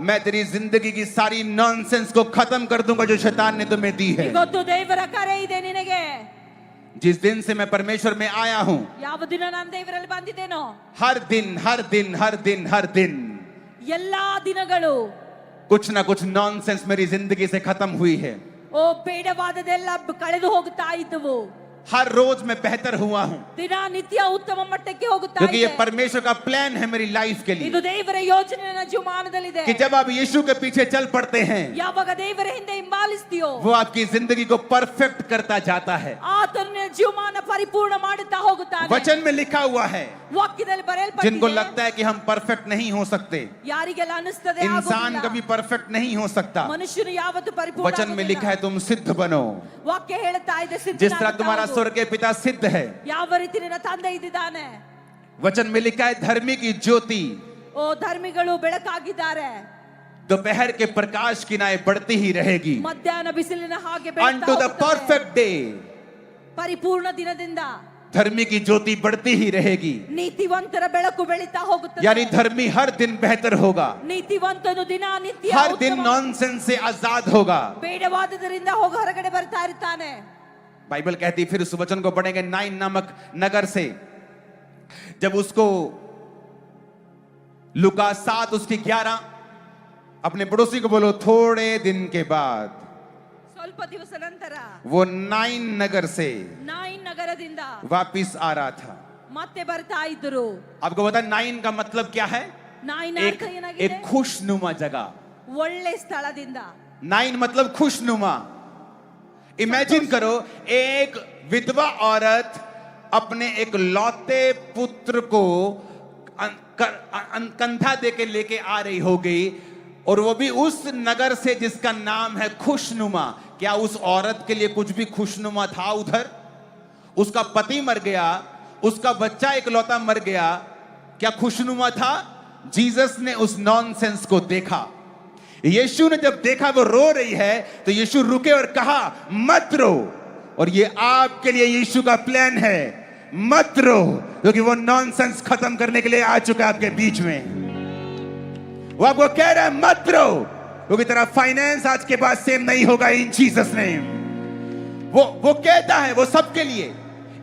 मैं तेरी जिंदगी की सारी नॉनसेंस को खत्म कर दूंगा जो शैतान ने तुम्हें दी है। ಇವತ್ತು ದೇವರ ಕರೆ ಇದೆ ನಿನಗೆ। जिस दिन से मैं परमेश्वर में आया हूं, ಯಾವ ದಿನ ನಾನು ದೇವರಲ್ಲಿ ಬಂದಿದ್ದೇನೋ, हर दिन हर दिन हर दिन हर दिन ಎಲ್ಲಾ ದಿನಗಳು कुछ ना कुछ नॉनसेंस मेरी जिंदगी से खत्म हुई है। ಓ ಬೇಡವಾದದೆಲ್ಲ ಕಳೆದು ಹೋಗುತ್ತಾ ಇದ್ದವು। हर रोज मैं बेहतर हुआ हूं, ದಿನನಿತ್ಯ ಉತ್ತಮ ಮಟ್ಟಕ್ಕೆ ಹೋಗುತ್ತಾ क्योंकि ये ಇದೆ। परमेश्वर का प्लान है मेरी लाइफ के लिए। ಇದು ದೇವರ ಯೋಜನೆ ನನ್ನ ಜೀವಮಾನದಲ್ಲಿದೆ। कि जब आप यीशु के पीछे चल पड़ते हैं, ಯಾವಾಗ ದೇವರ ಹಿಂದೆ ಹಿಂಬಾಲಿಸ್ತೀಯೋ वो आपकी जिंदगी को परफेक्ट करता जाता है। ಆತನು ನಿನ್ನ ಜೀವಮಾನ ಪರಿಪೂರ್ಣ ಮಾಡುತ್ತಾ ಹೋಗುತ್ತಾನೆ। वचन में लिखा हुआ है, ವಾಕ್ಯದಲ್ಲಿ जिनको ಬರೆಯಲ್ಪಟ್ಟಿದೆ, लगता है कि हम परफेक्ट नहीं हो सकते, ಯಾರಿಗೆಲ್ಲ ಅನಿಸ್ತದೆ इंसान ಆಗೋದಿಲ್ಲ, कभी परफेक्ट नहीं हो सकता, ಮನುಷ್ಯನು ಯಾವತ್ತೂ ಪರಿಪೂರ್ಣ वचन में लिखा है तुम सिद्ध बनो। ವಾಕ್ಯ ಹೇಳ್ತಾ ಇದೆ जिस तरह तुम्हारा स्वर्ग के पिता सिद्ध है, ಯಾವ ರೀತಿ ನಿನ್ನ ತಂದೆ ಇದ್ದಾನೆ। वचन में लिखा है धर्मी की ज्योति ಓ ಧರ್ಮಿಗಳು ಬೆಳಕಾಗಿದ್ದಾರೆ, दोपहर के प्रकाश की नाय बढ़ती ही रहेगी ಮಧ್ಯಾಹ್ನ ಬಿಸಿಲಿನ ಹಾಗೆ unto the perfect day। ಪರಿಪೂರ್ಣ ದಿನದಿಂದ धर्मी की ज्योति बढ़ती ही रहेगी, ನೀತಿವಂತರ ಬೆಳಕು ಬೆಳೀತಾ ಹೋಗುತ್ತದೆ। यानी धर्मी हर दिन बेहतर होगा, ನೀತಿವಂತನು ದಿನ ನಿತ್ಯ हर दिन नॉनसेंस से आजाद होगा। ಬೇಡವಾದದರಿಂದ ಹೋಗಿ ಹೊರಗಡೆ ಬರ್ತಾ ಇರ್ತಾನೆ। बाइबल कहती, फिर उस वचन को पढ़ेंगे नाइन नामक नगर से, जब उसको लुका 7 उसकी 11, अपने पड़ोसी को बोलो थोड़े दिन के बाद ಸ್ವಲ್ಪ ದಿವಸ ನಂತರ वो नाइन नगर से ನಾಯಿನ್ ನಗರದಿಂದ वापिस आ रहा था। ಮತ್ತೆ ಬರ್ತಾ ಇದ್ರು। आपको पता नाइन का मतलब क्या है? ನಾಯಿನ एक ಅರ್ಥ ಏನಾಗಿದೆ? खुशनुमा जगह, ಒಳ್ಳೆ ಸ್ಥಳದಿಂದ, 9 मतलब खुशनुमा। इमेजिन करो, एक विधवा औरत अपने एक लौते पुत्र को कंधा दे के लेके आ रही होगी, और वो भी उस नगर से जिसका नाम है खुशनुमा। क्या उस औरत के लिए कुछ भी खुशनुमा था उधर? उसका पति मर गया, उसका बच्चा इकलौता मर गया, क्या खुशनुमा था? जीसस ने उस नॉनसेंस को देखा। यीशु ने जब देखा वो रो रही है, तो यीशु रुके और कहा मत रो। और ये आपके लिए यीशु का प्लान है, मत रो, क्योंकि वो नॉनसेंस खत्म करने के लिए आ चुका है आपके बीच में। वो आपको कह रहा है मत रो, क्योंकि तेरा फाइनेंस आज के बाद सेम नहीं होगा इन जीसस नेम। वो कहता है, वो सबके लिए।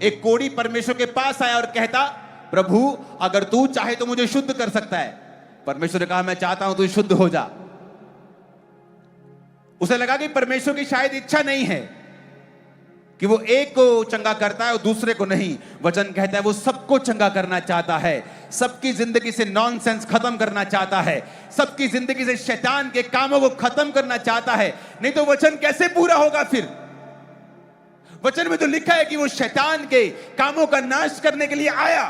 एक कोढ़ी परमेश्वर के पास आया और कहता, प्रभु अगर तू चाहे तो मुझे शुद्ध कर सकता है। परमेश्वर ने कहा मैं चाहता हूं तू शुद्ध हो जा। उसे लगा कि परमेश्वर की शायद इच्छा नहीं है कि वो एक को चंगा करता है और दूसरे को नहीं। वचन कहता है वो सबको चंगा करना चाहता है, सबकी जिंदगी से नॉनसेंस खत्म करना चाहता है, सबकी जिंदगी से शैतान के कामों को खत्म करना चाहता है। नहीं तो वचन कैसे पूरा होगा फिर? वचन में तो लिखा है कि वो शैतान के कामों का नाश करने के लिए आया।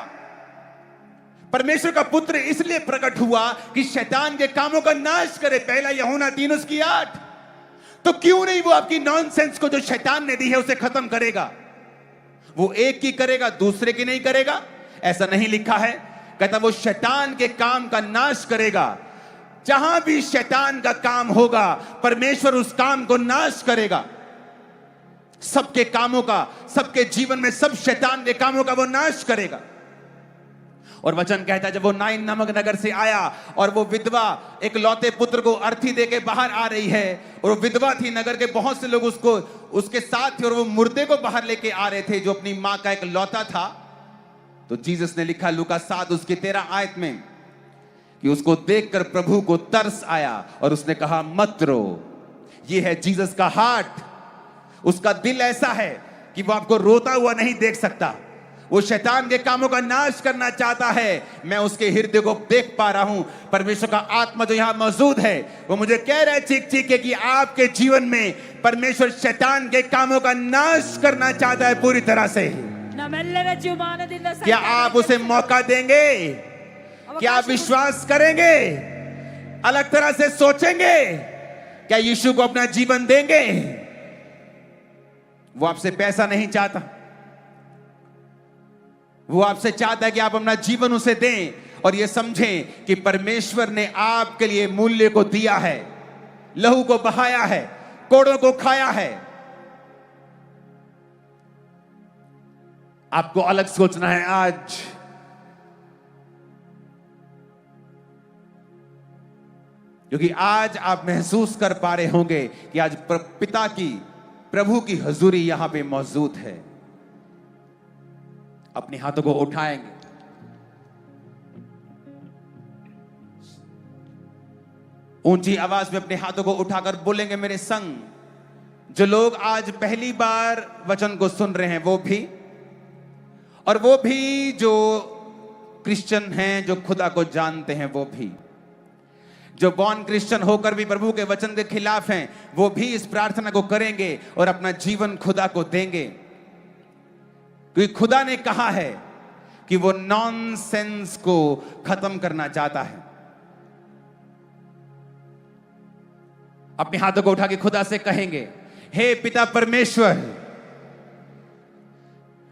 परमेश्वर का पुत्र इसलिए प्रकट हुआ कि शैतान के कामों का नाश करे। पहला यूहन्ना 3:8। तो क्यों नहीं वो आपकी नॉनसेंस को जो शैतान ने दी है उसे खत्म करेगा? वो एक की करेगा, दूसरे की नहीं करेगा, ऐसा नहीं लिखा है। कहता वो शैतान के काम का नाश करेगा। जहां भी शैतान का काम होगा, परमेश्वर उस काम को नाश करेगा। सबके कामों का, सबके जीवन में सब शैतान के कामों का वो नाश करेगा। और वचन कहता है जब वो नाइन नामक नगर से आया और वो विधवा एक लौते पुत्र को अर्थी देके बाहर आ रही है, और वो विधवा थी, नगर के बहुत से लोग उसको उसके साथ थे, और वो मुर्दे को बाहर लेके आ रहे थे जो अपनी मां का एक लौता था। तो जीसस ने लिखा लूका 7 उसकी 13 आयत में कि उसको देखकर प्रभु को तरस आया और उसने कहा मत रो। ये है जीसस का हार्ट। उसका दिल ऐसा है कि वो आपको रोता हुआ नहीं देख सकता। वो शैतान के कामों का नाश करना चाहता है। मैं उसके हृदय को देख पा रहा हूं। परमेश्वर का आत्मा जो यहां मौजूद है वो मुझे कह रहा है चीख चीख के कि आपके जीवन में परमेश्वर शैतान के कामों का नाश करना चाहता है पूरी तरह से। क्या आप उसे मौका देंगे? क्या आप विश्वास करेंगे? अलग तरह से सोचेंगे? क्या यीशु को अपना जीवन देंगे? वो आपसे पैसा नहीं चाहता, वो आपसे चाहता है कि आप अपना जीवन उसे दें और ये समझें कि परमेश्वर ने आपके लिए मूल्य को दिया है, लहू को बहाया है, कोड़ों को खाया है। आपको अलग सोचना है आज। क्योंकि आज आप महसूस कर पा रहे होंगे कि आज पिता की, प्रभु की हजूरी यहां पे मौजूद है। अपने हाथों को उठाएंगे, ऊंची आवाज में अपने हाथों को उठाकर बोलेंगे मेरे संग। जो लोग आज पहली बार वचन को सुन रहे हैं वो भी, और वो भी जो क्रिश्चियन हैं, जो खुदा को जानते हैं वो भी, जो बॉर्न क्रिश्चियन होकर भी प्रभु के वचन के खिलाफ हैं वो भी इस प्रार्थना को करेंगे और अपना जीवन खुदा को देंगे। क्योंकि खुदा ने कहा है कि वो नॉनसेंस को खत्म करना चाहता है। अपने हाथों को उठा के खुदा से कहेंगे, हे पिता परमेश्वर,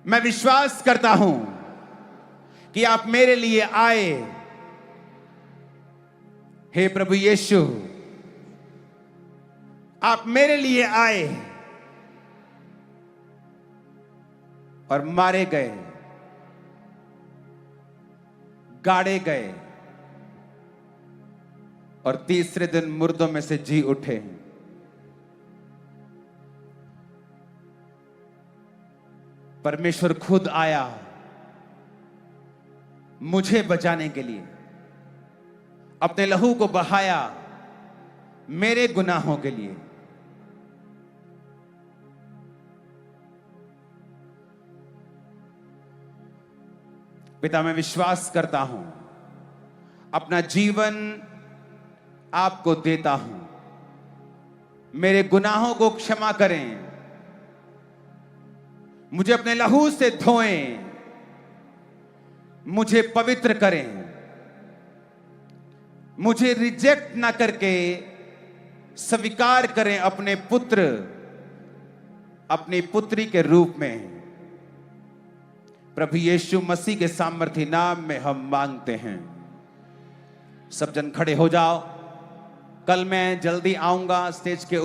मैं विश्वास करता हूं कि आप मेरे लिए आए। हे प्रभु यीशु, आप मेरे लिए आए और मारे गए, गाड़े गए और तीसरे दिन मुर्दों में से जी उठे। परमेश्वर खुद आया मुझे बचाने के लिए, अपने लहू को बहाया मेरे गुनाहों के लिए। पिता मैं विश्वास करता हूं, अपना जीवन आपको देता हूं। मेरे गुनाहों को क्षमा करें, मुझे अपने लहू से धोएं, मुझे पवित्र करें, मुझे रिजेक्ट ना करके स्वीकार करें अपने पुत्र, अपनी पुत्री के रूप में। प्रभु यीशु मसीह के सामर्थी नाम में हम मांगते हैं। सब जन खड़े हो जाओ। कल मैं जल्दी आऊंगा स्टेज के ऊपर।